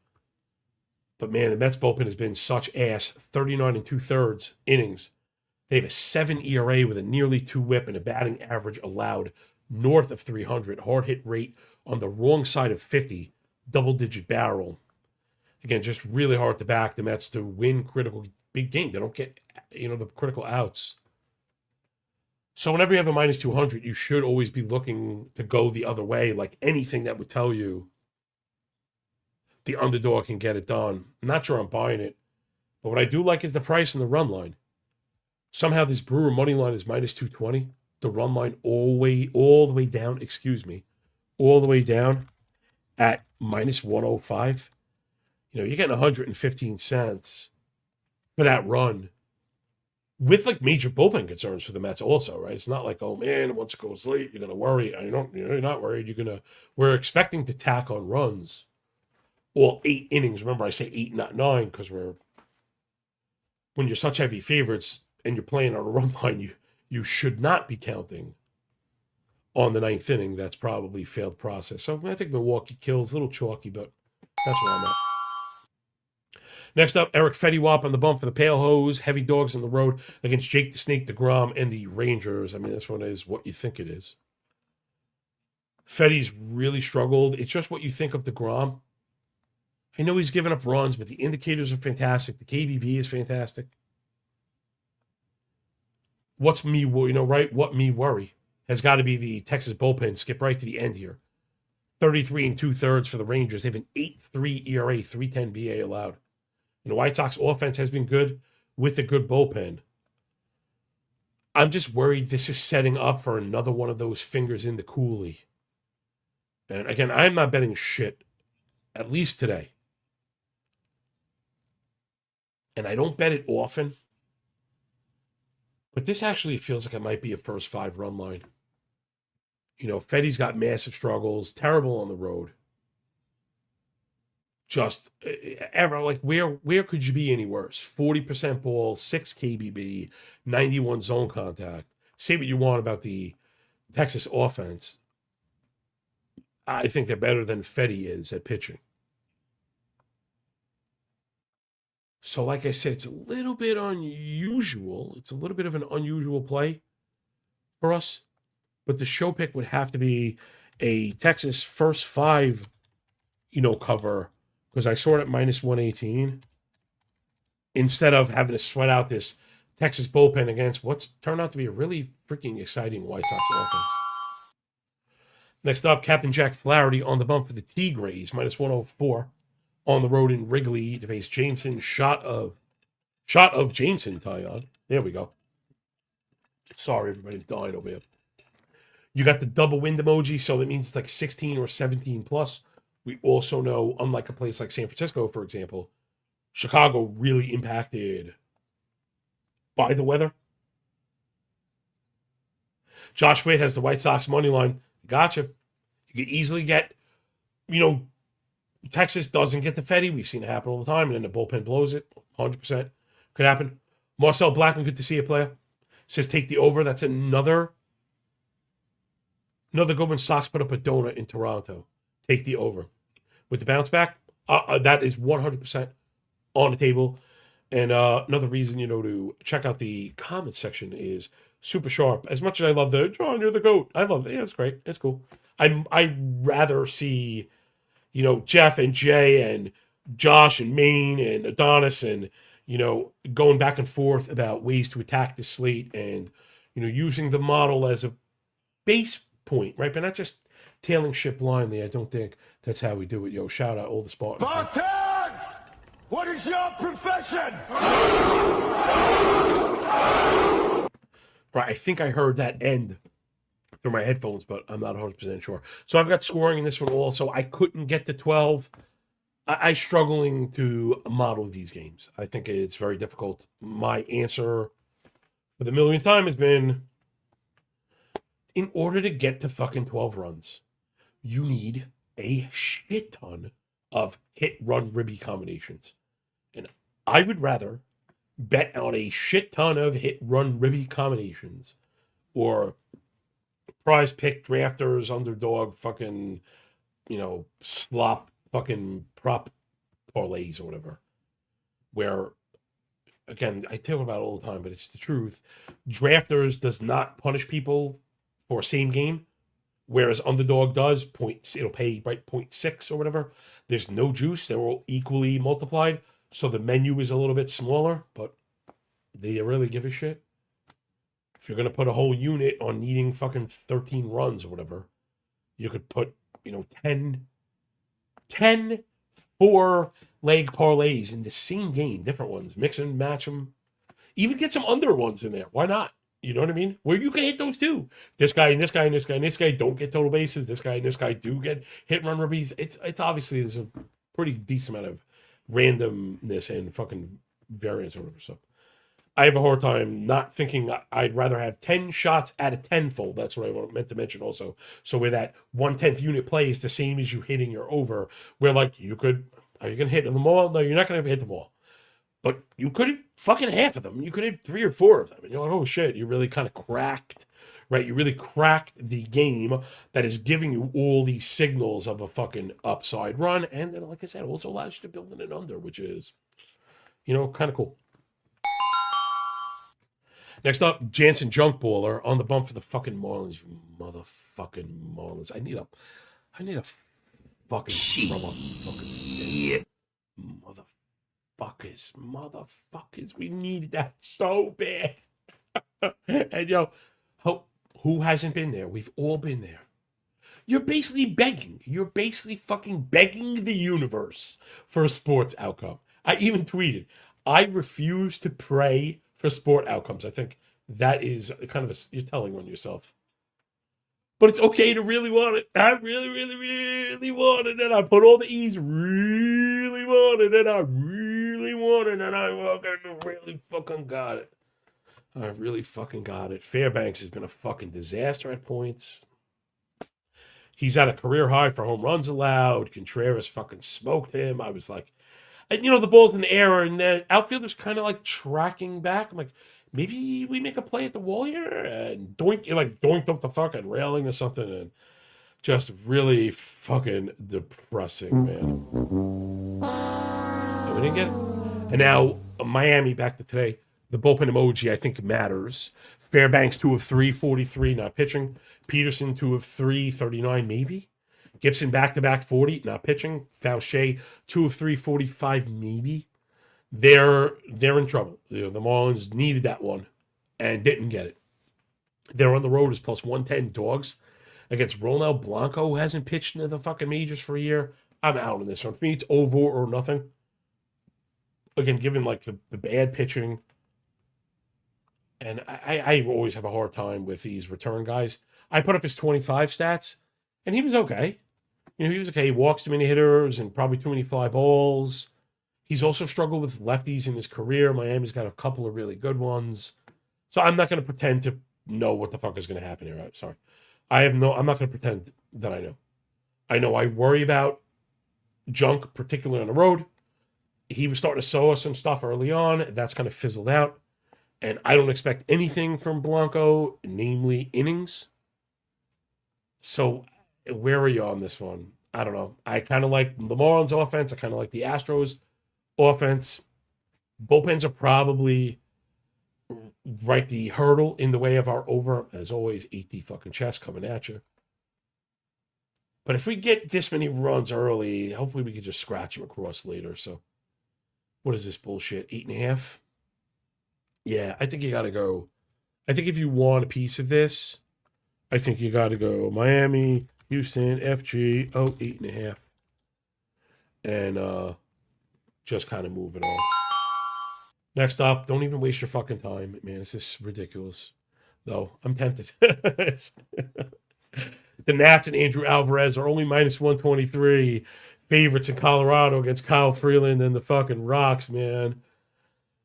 But man, the Mets bullpen has been such ass. 39 2/3 innings. They have a 7 ERA with a nearly 2 whip and a batting average allowed north of 300. Hard hit rate on the wrong side of 50. Double-digit barrel. Again, just really hard to back the Mets to win critical big game. They don't get, the critical outs. So whenever you have a minus 200, you should always be looking to go the other way. Like anything that would tell you the underdog can get it done. I'm not sure I'm buying it. But what I do like is the price and the run line. Somehow this Brewer money line is minus 220. The run line all the way down, all the way down at minus 105. You're getting 115 cents for that run with major bullpen concerns for the Mets also, right? It's not like, oh man, once it goes late, you're going to worry. You're not worried. We're expecting to tack on runs all 8 innings. Remember, I say 8, not 9, because when you're such heavy favorites and you're playing on a run line, you should not be counting on the 9th inning. That's probably failed process. So I think Milwaukee kills, a little chalky, but that's where I'm at. Next up, Eric Fetty-Wap on the bump for the Pale Hose. Heavy dogs on the road against Jake the Snake DeGrom and the Rangers. I mean, this one is what you think it is. Fetty's really struggled. It's just what you think of DeGrom. I know he's given up runs, but the indicators are fantastic. The KBB is fantastic. What me worry has got to be the Texas bullpen. Skip right to the end here. 33 2/3 for the Rangers. They have an 8.3 ERA, 3.10 BA allowed. The White Sox offense has been good with the good bullpen. I'm just worried this is setting up for another one of those fingers in the coolie. And again, I'm not betting shit, at least today. And I don't bet it often. But this actually feels like it might be a first 5 run line. Fetty's got massive struggles, terrible on the road. Just ever, where could you be any worse? 40% ball, 6 KBB, 91 zone contact. Say what you want about the Texas offense. I think they're better than Fetty is at pitching. So, like I said, it's a little bit unusual. It's a little bit of an unusual play for us. But the show pick would have to be a Texas first 5, cover. Because I saw it at minus 118. Instead of having to sweat out this Texas bullpen against what's turned out to be a really freaking exciting White Sox offense. Next up, Captain Jack Flaherty on the bump for the Tigres, minus 104 on the road in Wrigley to face Jameson. Shot of Jameson, Tyon. There we go. Sorry, everybody, I'm dying over here. You got the double wind emoji, so that means it's like 16 or 17 plus. We also know, unlike a place like San Francisco, for example, Chicago really impacted by the weather. Josh Witt has the White Sox money line. Gotcha. You could easily get, you know, Texas doesn't get the Fetty. We've seen it happen all the time, and then the bullpen blows it. 100% could happen. Marcel Blackman, good to see a player. Says take the over. That's another good one. Sox put up a donut in Toronto. Take the over. With the bounce back, that is 100% on the table. And another reason, to check out the comments section is Super Sharp. As much as I love the John, you're the GOAT. I love it. Yeah, it's great. It's cool. I rather see, Jeff and Jay and Josh and Maine and Adonis and, going back and forth about ways to attack the slate and, using the model as a base point, right? But not just tailing shit blindly. I don't think that's how we do it. Shout out all the Spartans. Spartans! What is your profession? Right, I think I heard that end through my headphones, but I'm not 100% sure. So I've got scoring in this one also. I couldn't get to 12. I'm struggling to model these games. I think it's very difficult. My answer for the millionth time has been, in order to get to fucking 12 runs, you need a shit ton of hit, run, ribby combinations. And I would rather bet on a shit ton of hit, run, ribby combinations or prize pick drafters, underdog, fucking, slop fucking prop parlays or whatever. Where, again, I talk about it all the time, but it's the truth. Drafters does not punish people for same game, whereas underdog does. It'll pay right 0.6 or whatever. There's no juice. They're all equally multiplied. So the menu is a little bit smaller, but they really give a shit. If you're going to put a whole unit on needing fucking 13 runs or whatever, you could put, 10 4-leg parlays in the same game, different ones, mix and match them. Even get some under ones in there. Why not? You know what I mean? Where you can hit those too. This guy and this guy and this guy and this guy don't get total bases. This guy and this guy do get hit and run ribbies. It's obviously there's a pretty decent amount of randomness and fucking variance or whatever. So I have a hard time not thinking I'd rather have 10 shots at a tenfold. That's what I meant to mention also. So where that 1/10 unit play is the same as you hitting your over, where like are you going to hit them all? No, you're not going to hit them all. But you could hit fucking half of them. You could hit 3 or 4 of them. And you're like, oh shit, you really kind of cracked, right? You really cracked the game that is giving you all these signals of a fucking upside run. And then, like I said, also allows you to build in an under, which is, kind of cool. Next up, Jansen Junkballer on the bump for the fucking Marlins. You motherfucking Marlins. I need a fucking throw up fucking motherfuckers. We needed that so bad. And who hasn't been there? We've all been there. You're basically begging. You're basically fucking begging the universe for a sports outcome. I even tweeted, I refuse to pray for sport outcomes. I think that is kind of you're telling on yourself. But it's okay to really want it. I really, really, really want it. And I put all the E's, really want it. And I really want it. And I really fucking got it. I really fucking got it. Fairbanks has been a fucking disaster at points. He's at a career high for home runs allowed. Contreras fucking smoked him. I was like, and the ball's in the air, and the outfielder's kind of like tracking back. I'm like, maybe we make a play at the wall here, and doinked up the fucking railing or something, and just really fucking depressing, man. And we didn't get it. And now Miami back to today. The bullpen emoji I think matters. Fairbanks 2 of 3, 43, not pitching. Peterson 2 of 3, 39 maybe. Gibson back-to-back 40, not pitching. Fauché 2 of 3, 45 maybe. They're in trouble. The Marlins needed that one and didn't get it. They're on the road as plus 110 dogs against Ronald Blanco, who hasn't pitched in the fucking majors for a year. I'm out on this one. For me, it's over or nothing. Again, given like the bad pitching, And I always have a hard time with these return guys. I put up his 25 stats, and he was okay. He was okay. He walks too many hitters and probably too many fly balls. He's also struggled with lefties in his career. Miami's got a couple of really good ones. So I'm not going to pretend to know what the fuck is going to happen here. I'm sorry. I'm not going to pretend that I know. I know I worry about junk, particularly on the road. He was starting to show us some stuff early on. That's kind of fizzled out. And I don't expect anything from Blanco, namely innings. So where are you on this one? I don't know. I kind of like the Marlins offense. I kind of like the Astros offense. Bullpens are probably right the hurdle in the way of our over. As always, eat the fucking chest coming at you. But if we get this many runs early, hopefully we can just scratch them across later. So what is this bullshit? 8.5? Yeah, I think you got to go. I think if you want a piece of this, I think you got to go Miami, Houston, FG, 8.5. And just kind of move it on. Next up, don't even waste your fucking time. Man, it's just ridiculous. Though, I'm tempted. The Nats and Andrew Alvarez are only minus 123 favorites in Colorado against Kyle Freeland and the fucking Rocks, man.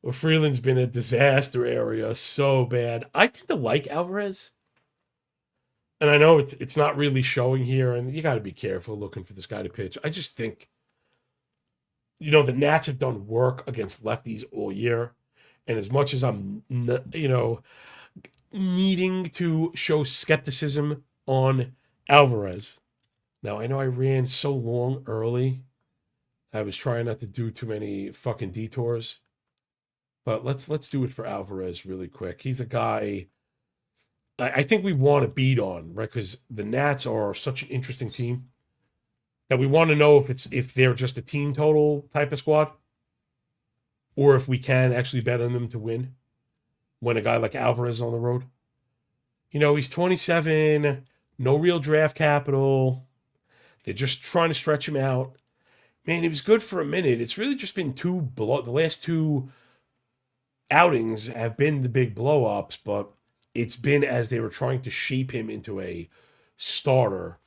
Well, Freeland's been a disaster area so bad. I tend to like Alvarez. And I know it's not really showing here, and you got to be careful looking for this guy to pitch. I just think, the Nats have done work against lefties all year. And as much as I'm, needing to show skepticism on Alvarez. Now, I know I ran so long early. I was trying not to do too many fucking detours. But let's do it for Alvarez really quick. He's a guy I think we want to beat on, right? Because the Nats are such an interesting team that we want to know if they're just a team total type of squad, or if we can actually bet on them to win when a guy like Alvarez is on the road. He's 27, no real draft capital. They're just trying to stretch him out. Man, he was good for a minute. It's really just been the last two outings have been the big blow-ups, but it's been as they were trying to shape him into a starter.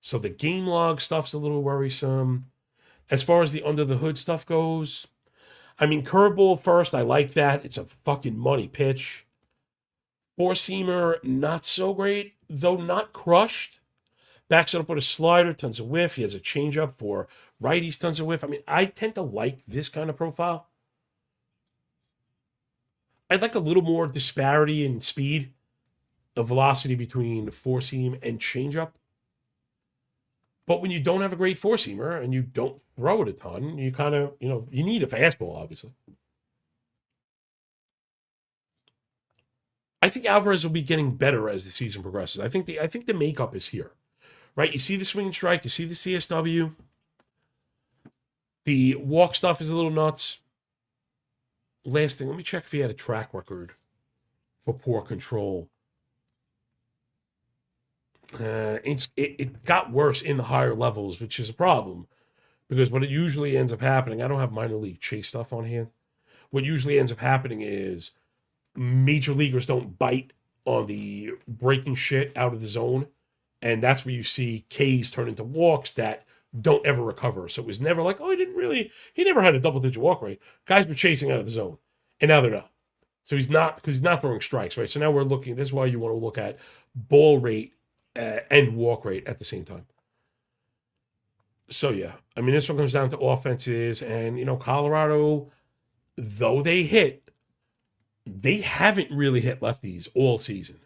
So the game log stuff's a little worrisome. As far as the under the hood stuff goes, I mean, curveball first, I like that. It's a fucking money pitch. Four-seamer, not so great, though not crushed. Backs it up with a slider, tons of whiff. He has a changeup for righties, tons of whiff. I mean, I tend to like this kind of profile. I'd like a little more disparity in speed, the velocity between four-seam and changeup. But when you don't have a great four-seamer and you don't throw it a ton, you kind of, you need a fastball, obviously. I think Alvarez will be getting better as the season progresses. I think the makeup is here, right? You see the swing and strike, you see the CSW. The walk stuff is a little nuts. Last thing, let me check if he had a track record for poor control. It got worse in the higher levels, which is a problem because what it usually ends up happening, I don't have minor league chase stuff on hand. What usually ends up happening is major leaguers don't bite on the breaking shit out of the zone, and that's where you see Ks turn into walks that don't ever recover. So it was never like, he never had a double-digit walk rate. Guys were chasing out of the zone, and now they're not. So he's not throwing strikes, right? So now we're looking, this is why you want to look at ball rate and walk rate at the same time. So yeah, I mean, this one comes down to offenses, and Colorado, though they haven't really hit lefties all season.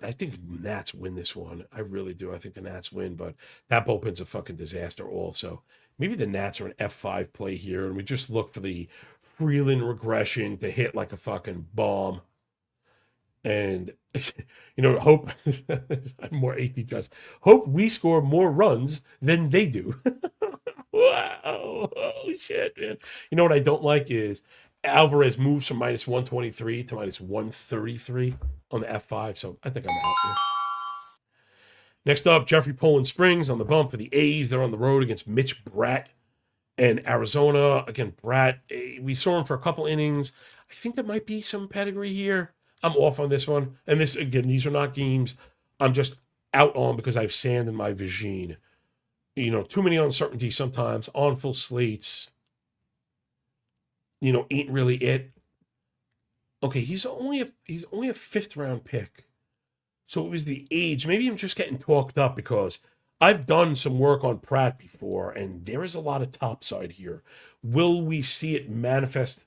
I think Nats win this one. I really do. I think the Nats win, but that bullpen's a fucking disaster also. Maybe the Nats are an F5 play here, and we just look for the Freeland regression to hit like a fucking bomb. And, hope, I'm more AP just, hope we score more runs than they do. Wow. Holy shit, man. You know what I don't like is Alvarez moves from minus 123 to minus 133 on the F5, so I think I'm out here. Next up, Jeffrey Poland Springs on the bump for the A's. They're on the road against Mitch Bratt and Arizona. Again, Bratt, we saw him for a couple innings. I think there might be some pedigree here. I'm off on this one. And this, again, these are not games I'm just out on because I have sand in my vision. Too many uncertainties sometimes on full slates, ain't really it. Okay, he's only a fifth round pick. So it was the age. Maybe I'm just getting talked up because I've done some work on Pratt before, and there is a lot of topside here. Will we see it manifest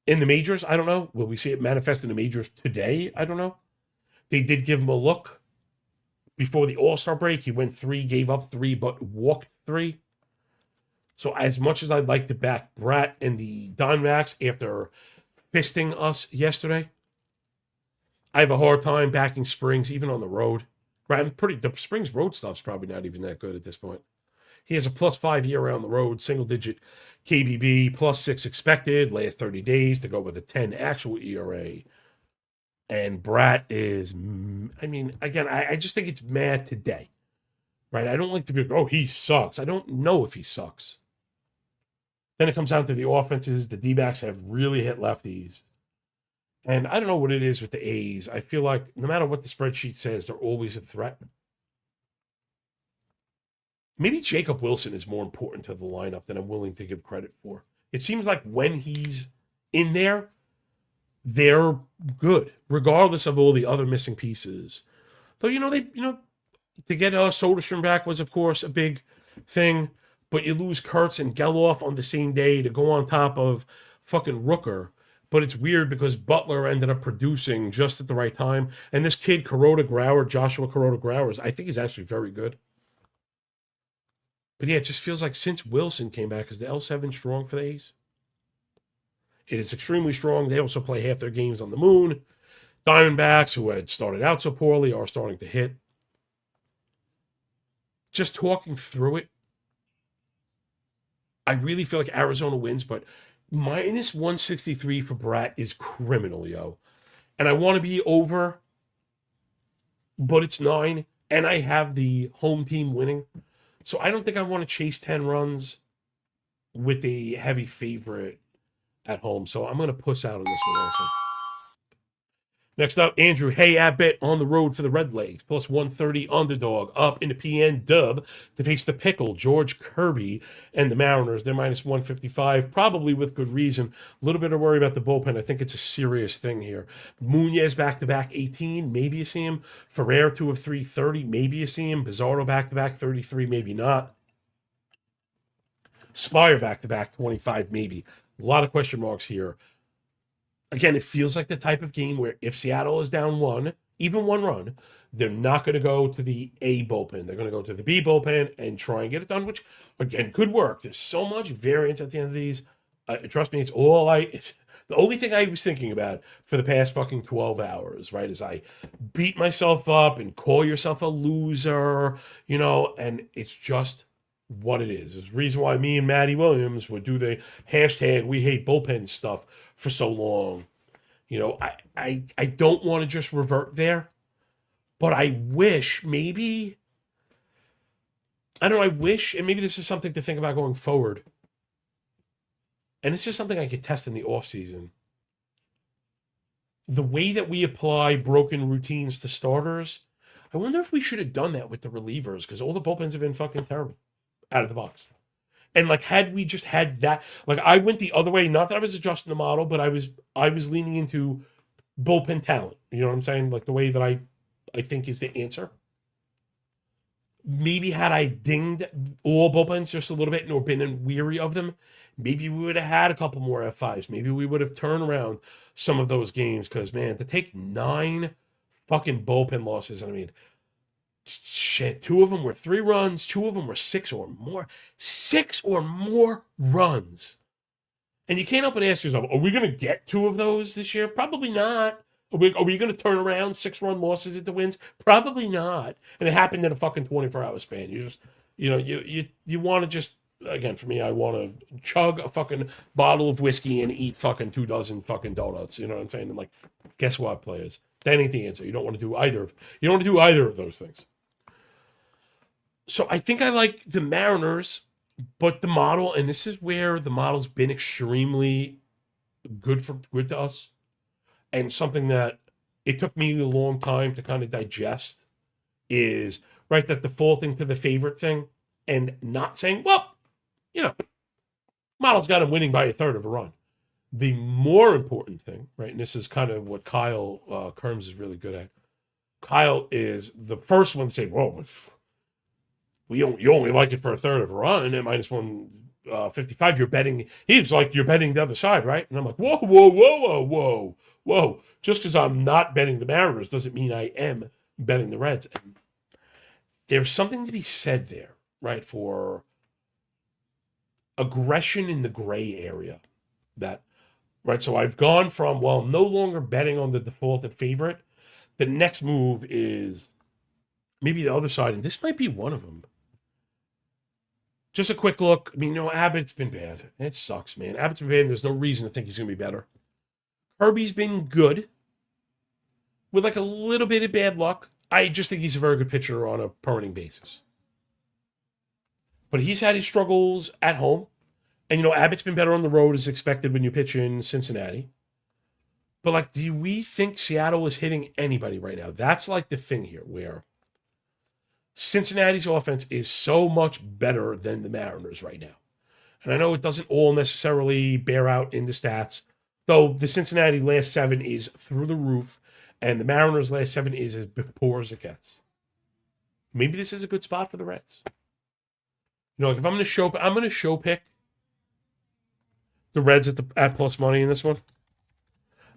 in the majors? I don't know. Will we see it manifest in the majors today? I don't know. They did give him a look before the All-Star break. He went 3, gave up 3, but walked 3. So as much as I'd like to back Pratt and the Diamondbacks after fisting us yesterday, I have a hard time backing Springs even on the road. Right, the Springs road stuff's probably not even that good at this point. He has a +5 year on the road, single digit KBB, +6 expected, last 30 days to go with a 10 actual ERA. And Bratt is, again, I just think it's mad today. Right? I don't like to be like, oh, he sucks. I don't know if he sucks. Then it comes down to the offenses. The D-backs have really hit lefties. And I don't know what it is with the A's. I feel like no matter what the spreadsheet says, they're always a threat. Maybe Jacob Wilson is more important to the lineup than I'm willing to give credit for. It seems like when he's in there, they're good, regardless of all the other missing pieces. Though, to get Soderstrom back was, of course, a big thing. But you lose Kurtz and Geloff on the same day to go on top of fucking Rooker. But it's weird because Butler ended up producing just at the right time. And this kid, Joshua Kuroda Growers, I think is actually very good. But yeah, it just feels like since Wilson came back, is the L7 strong for the A's? It is extremely strong. They also play half their games on the moon. Diamondbacks, who had started out so poorly, are starting to hit. Just talking through it, I really feel like Arizona wins, but -163 for Bratt is criminal, yo. And I want to be over, but it's 9, and I have the home team winning. So I don't think I want to chase 10 runs with a heavy favorite at home. So I'm going to puss out on this one also. Next up, Andrew Abbott on the road for the Redlegs, +130 underdog, up in the PN dub to face the pickle, George Kirby and the Mariners. They're -155, probably with good reason. A little bit of worry about the bullpen. I think it's a serious thing here. Munoz back-to-back 18, maybe you see him. Ferrer 2 of 3, 30, maybe you see him. Bizarro back-to-back 33, maybe not. Spire back-to-back 25, maybe. A lot of question marks here. Again, it feels like the type of game where if Seattle is down 1, even 1 run, they're not going to go to the A bullpen. They're going to go to the B bullpen and try and get it done, which, again, could work. There's so much variance at the end of these. Trust me, it's the only thing I was thinking about for the past fucking 12 hours, right, is I beat myself up and call yourself a loser, and it's just what it is. It's the reason why me and Maddie Williams would do the hashtag we hate bullpen stuff for so long. I don't want to just revert there, but I wish maybe, I don't know, I wish, and maybe this is something to think about going forward, and it's just something I could test in the off season. The way that we apply broken routines to starters, I wonder if we should have done that with the relievers, because all the bullpens have been fucking terrible out of the box. And had we just had that, I went the other way, not that I was adjusting the model, but I was leaning into bullpen talent. You know what I'm saying? The way that I think is the answer. Maybe had I dinged all bullpens just a little bit or been weary of them, maybe we would have had a couple more F5s. Maybe we would have turned around some of those games. Because, man, to take 9 fucking bullpen losses, shit, 2 of them were 3 runs, 2 of them were 6 or more. 6 or more runs. And you can't help but ask yourself, are we going to get 2 of those this year? Probably not. Are we going to turn around 6-run losses into wins? Probably not. And it happened in a fucking 24-hour span. You just, you want to just, again, for me, I want to chug a fucking bottle of whiskey and eat fucking 2 dozen fucking donuts. You know what I'm saying? And guess what, players? That ain't the answer. You don't want to do either. You don't want to do either of those things. So I think I like the Mariners, but the model, and this is where the model's been extremely good to us, and something that it took me a long time to kind of digest is right that defaulting to the favorite thing and not saying, well, you know, model's got him winning by a third of a run. The more important thing, right, and this is kind of what Kyle Kerms is really good at. Kyle is the first one to say, "Whoa, you only like it for a third of a run, and at minus 155, you're betting." He's like, "You're betting the other side, right?" And I'm like, "Whoa, whoa, whoa, whoa, whoa, whoa!" Just because I'm not betting the Mariners doesn't mean I am betting the Reds. And there's something to be said there, right, for aggression in the gray area. That right. So I've gone from, well, no longer betting on the defaulted favorite. The next move is maybe the other side, and this might be one of them. Just a quick look. I mean, Abbott's been bad. It sucks, man. Abbott's been bad, and there's no reason to think he's going to be better. Kirby's been good with like a little bit of bad luck. I just think he's a very good pitcher on a permanent basis. But he's had his struggles at home. And, Abbott's been better on the road as expected when you pitch in Cincinnati. But, like, do we think Seattle is hitting anybody right now? That's, like, the thing here, where Cincinnati's offense is so much better than the Mariners right now. And I know it doesn't all necessarily bear out in the stats, though the Cincinnati last 7 is through the roof, and the Mariners last 7 is as poor as it gets. Maybe this is a good spot for the Reds. Like, if I'm going to show pick the Reds at plus money in this one.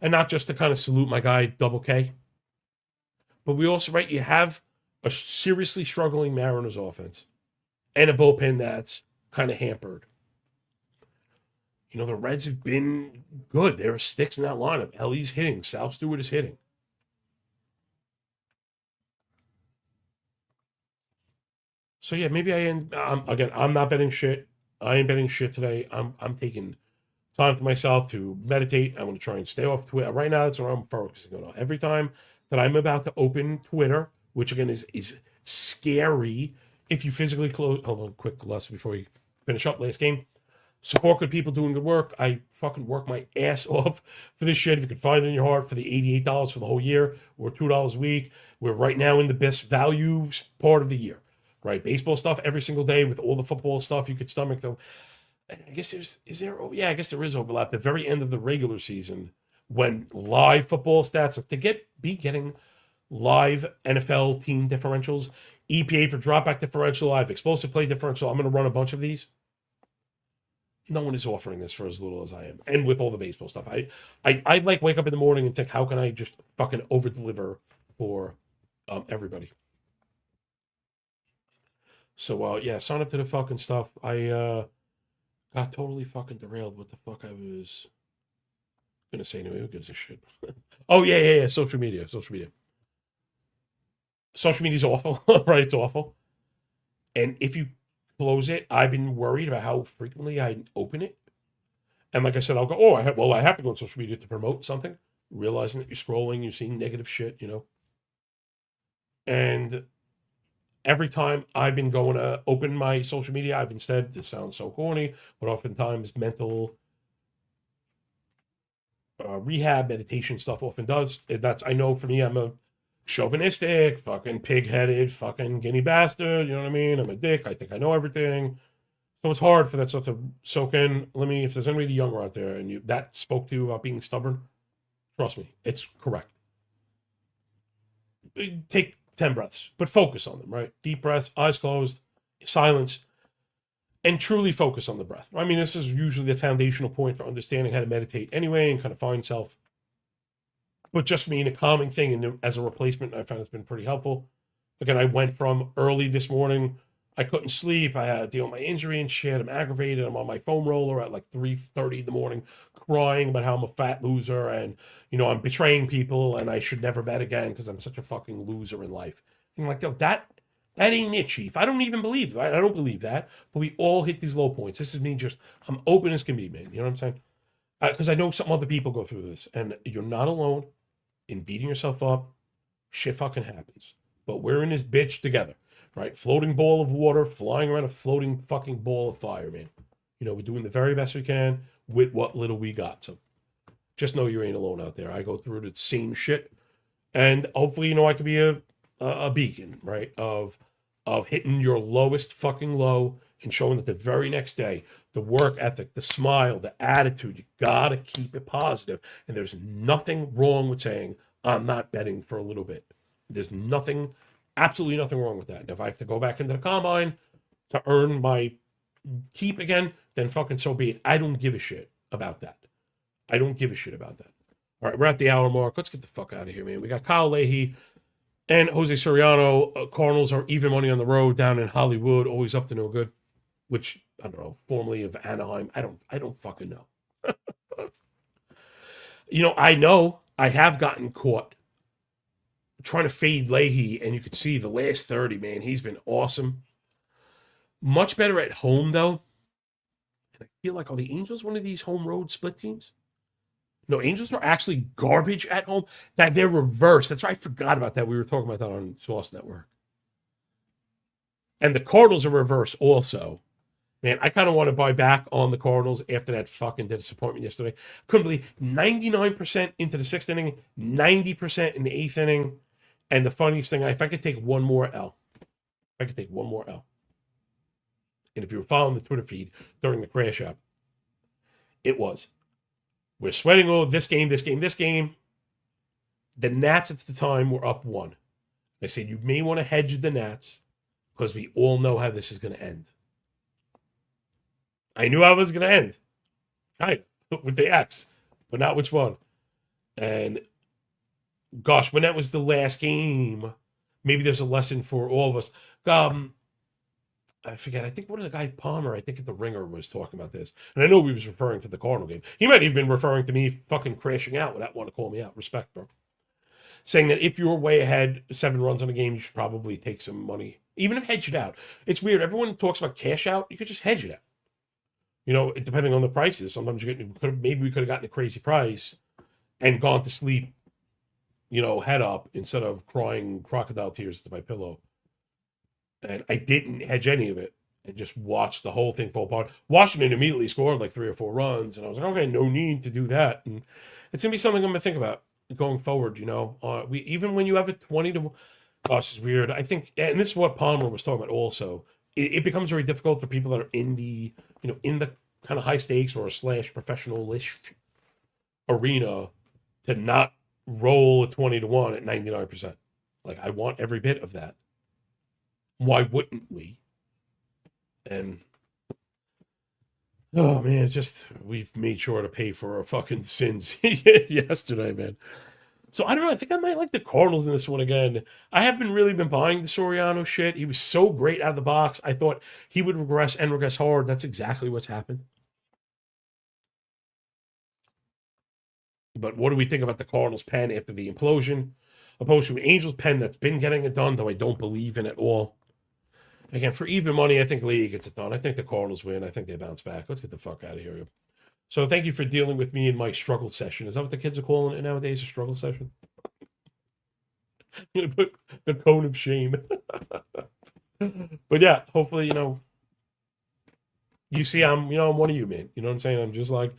And not just to kind of salute my guy, Double K. But we also, right, you have a seriously struggling Mariners offense and a bullpen that's kind of hampered. The Reds have been good. There are sticks in that lineup. Ellie's hitting. Sal Stewart is hitting. So, yeah, maybe I'm not betting shit. I ain't betting shit today. I'm taking time for myself to meditate. I'm going to try and stay off Twitter. Right now, that's where I'm focusing on. Every time that I'm about to open Twitter, which again is scary if you physically close. Hold on, quick lesson before we finish up. Last game. Support good people doing good work. I fucking work my ass off for this shit. If you can find it in your heart for the $88 for the whole year or $2 a week, we're right now in the best value part of the year, right? Baseball stuff every single day with all the football stuff you could stomach, though. I guess I guess there is overlap. The very end of the regular season, when live football stats, be getting live NFL team differentials, EPA for dropback differential, live explosive play differential. I'm going to run a bunch of these. No one is offering this for as little as I am, and with all the baseball stuff, I like wake up in the morning and think, how can I just fucking over deliver for everybody? So yeah, sign up to the fucking stuff. I got totally fucking derailed what the fuck I was gonna say anyway. Who gives a shit? Oh, yeah. Social media. Social media's awful, right? It's awful. And if you close it, I've been worried about how frequently I open it. And like I said, I'll go, I have to go on social media to promote something, realizing that you're scrolling, you're seeing negative shit, And every time I've been going to open my social media, I've instead, this sounds so corny, but oftentimes mental rehab, meditation stuff often does. I know for me, I'm a chauvinistic, fucking pig-headed, fucking guinea bastard, you know what I mean? I'm a dick, I think I know everything. So it's hard for that stuff to soak in. If there's anybody younger out there and that spoke to you about being stubborn, trust me, it's correct. Take 10 breaths, but focus on them, right? Deep breaths, eyes closed, silence, and truly focus on the breath. I mean, this is usually the foundational point for understanding how to meditate anyway and kind of find self. But just for me, a calming thing, and as a replacement, I found it's been pretty helpful. Again, I went from early this morning, I couldn't sleep, I had to deal with my injury and shit, I'm aggravated, I'm on my foam roller at like 3:30 in the morning, crying about how I'm a fat loser, and, I'm betraying people, and I should never bet again because I'm such a fucking loser in life. And I'm like, yo, that ain't it, Chief. I don't even believe that. I don't believe that. But we all hit these low points. This is me I'm open as can be, man. You know what I'm saying? Because I know some other people go through this, and you're not alone in beating yourself up. Shit fucking happens. But we're in this bitch together, right? Floating ball of water, flying around a floating fucking ball of fire, man. We're doing the very best we can with what little we got. So just know you ain't alone out there. I go through the same shit, and hopefully, I could be a beacon, right? Of hitting your lowest fucking low and showing that the very next day, the work ethic, the smile, the attitude, you gotta keep it positive. And there's nothing wrong with saying, I'm not betting for a little bit. There's nothing, absolutely nothing wrong with that. And if I have to go back into the combine to earn my keep again, then fucking so be it. I don't give a shit about that. I don't give a shit about that. All right, we're at the hour mark. Let's get the fuck out of here, man. We got Kyle Leahy and Jose Soriano. Cardinals are even money on the road down in Hollywood, always up to no good, which I don't know, formerly of Anaheim. I don't fucking know. I know I have gotten caught trying to fade Leahy, and you could see the last 30, man. He's been awesome. Much better at home, though. And I feel like, are the Angels one of these home road split teams? No, Angels are actually garbage at home. That they're reversed. That's right. I forgot about that. We were talking about that on Sauce Network. And the Cardinals are reversed also. Man, I kind of want to buy back on the Cardinals after that fucking disappointment yesterday. Couldn't believe 99% into the 6th inning, 90% in the 8th inning. And the funniest thing, if I could take one more L. And if you were following the Twitter feed during the crash out, it was, we're sweating over this game. The Nats at the time were up 1. I said, you may want to hedge the Nats because we all know how this is going to end. I knew how it was going to end. Kind of, with the X, but not which one. And gosh, when that was the last game, maybe there's a lesson for all of us. I forget. I think one of the guy Palmer, I think at the Ringer, was talking about this, and I know he was referring to the Cardinal game. He might have been referring to me fucking crashing out without wanting to call me out. Respect, bro. Saying that if you're way ahead 7 runs on a game, you should probably take some money, even if hedge it out. It's weird. Everyone talks about cash out. You could just hedge it out. Depending on the prices. Sometimes maybe we could have gotten a crazy price and gone to sleep, head up instead of crying crocodile tears to my pillow. And I didn't hedge any of it and just watched the whole thing fall apart. Washington immediately scored like 3 or 4 runs, and I was like, okay, no need to do that. And it's gonna be something I'm gonna think about going forward. We even when you have a 20 to, gosh, it's weird. I think, and this is what Palmer was talking about also. It becomes very difficult for people that are in the kind of high stakes or / professional-ish arena to not roll a 20 to 1 at 99%. Like, I want every bit of that. Why wouldn't we? And oh man, it's just we've made sure to pay for our fucking sins yesterday, man. So I don't know. I think I might like the Cardinals in this one again. I have really been buying the Soriano shit. He was so great out of the box. I thought he would regress and regress hard. That's exactly what's happened. But what do we think about the Cardinals pen after the implosion? Opposed to an Angels pen that's been getting it done, though I don't believe in it all. Again, for even money, I think Lee gets it done. I think the Cardinals win. I think they bounce back. Let's get the fuck out of here. So thank you for dealing with me in my struggle session. Is that what the kids are calling it nowadays, a struggle session? I'm going to put the cone of shame. But yeah, hopefully, you see I'm one of you, man. You know what I'm saying? I'm just like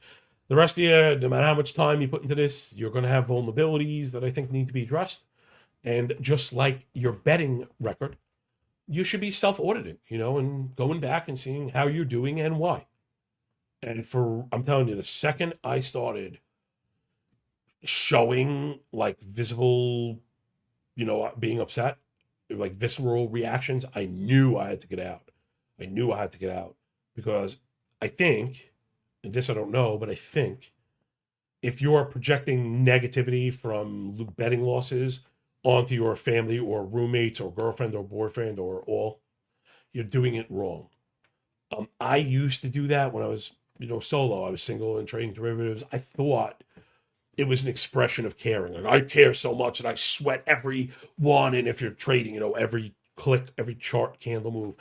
the rest of you, no matter how much time you put into this, you're going to have vulnerabilities that I think need to be addressed. And just like your betting record, you should be self-auditing, and going back and seeing how you're doing and why. And I'm telling you, the second I started showing like visible, being upset, like visceral reactions, I knew I had to get out. Because I think, and this I don't know, but I think if you're projecting negativity from betting losses onto your family or roommates or girlfriend or boyfriend or all, you're doing it wrong. I used to do that when I was, solo. I was single and trading derivatives. I thought it was an expression of caring. Like, I care so much and I sweat every one. And if you're trading, every click, every chart, candle move,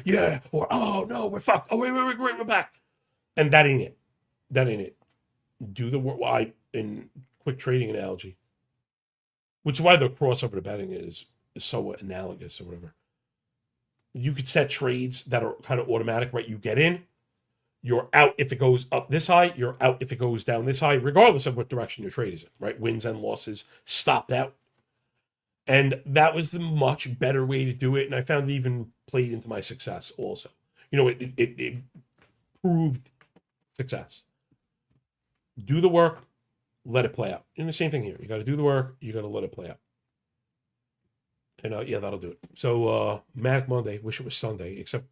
yeah, or, oh no, we're fucked. Oh, wait, we're back. And that ain't it. Do the work. In quick trading analogy, which is why the crossover to betting is so analogous or whatever. You could set trades that are kind of automatic, right? You get in, You're out if it goes up this high. You're out if it goes down this high, regardless of what direction your trade is in, right? Wins and losses stopped out. And that was the much better way to do it. And I found it even played into my success also. It proved success. Do the work, let it play out. And the same thing here. You got to do the work, you got to let it play out. And yeah, that'll do it. So, Manic Monday. Wish it was Sunday, except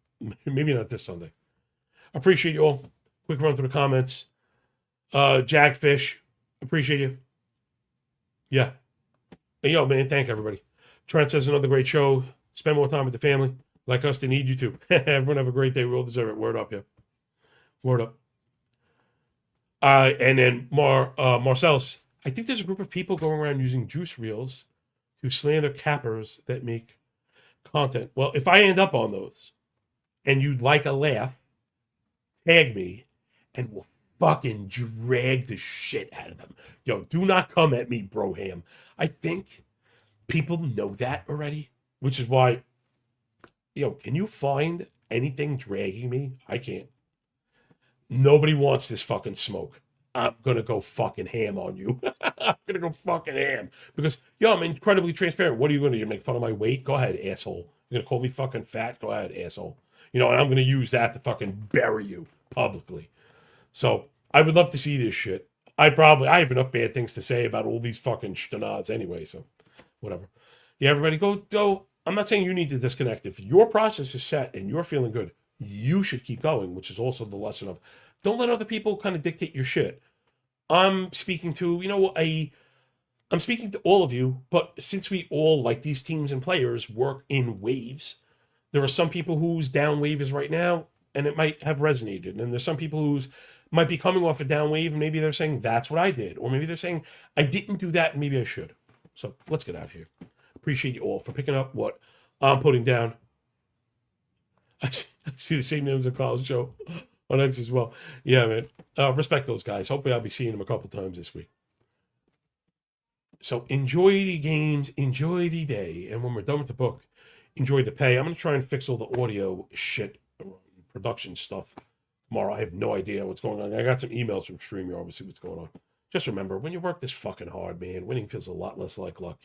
maybe not this Sunday. Appreciate you all. Quick run through the comments. Jagfish, appreciate you. Yeah. Hey, yo, man, thank everybody. Trent says another great show. Spend more time with the family. Like us, they need you too. Everyone have a great day. We all deserve it. Word up, yeah. Word up. And then Marcellus, I think there's a group of people going around using juice reels to slander cappers that make content. Well, if I end up on those and you'd like a laugh, tag me and we'll fucking drag the shit out of them. Yo, do not come at me, Broham. I think people know that already, which is why, can you find anything dragging me? I can't. Nobody wants this fucking smoke. I'm going to go fucking ham on you. I'm going to go fucking ham. Because, I'm incredibly transparent. What are you going to do? Make fun of my weight? Go ahead, asshole. You're going to call me fucking fat? Go ahead, asshole. And I'm going to use that to fucking bury you publicly. So, I would love to see this shit. I have enough bad things to say about all these fucking shtunads anyway, so whatever. Yeah, everybody go. I'm not saying you need to disconnect. If your process is set and you're feeling good, you should keep going, which is also the lesson of don't let other people kind of dictate your shit. I'm speaking to, I'm speaking to all of you, but since we all, like these teams and players, work in waves, there are some people whose down wave is right now, and it might have resonated. And there's some people who's might be coming off a down wave, and maybe they're saying, that's what I did. Or maybe they're saying, I didn't do that, and maybe I should. So let's get out of here. Appreciate you all for picking up what I'm putting down. I see the same names of Carl's show on X as well. Yeah, man. Respect those guys. Hopefully I'll be seeing them a couple times this week. So enjoy the games, enjoy the day, and when we're done with the book, enjoy the pay. I'm going to try and fix all the audio shit, production stuff tomorrow. I have no idea what's going on. I got some emails from StreamYard. We'll see what's going on. Just remember, when you work this fucking hard, man, winning feels a lot less like luck.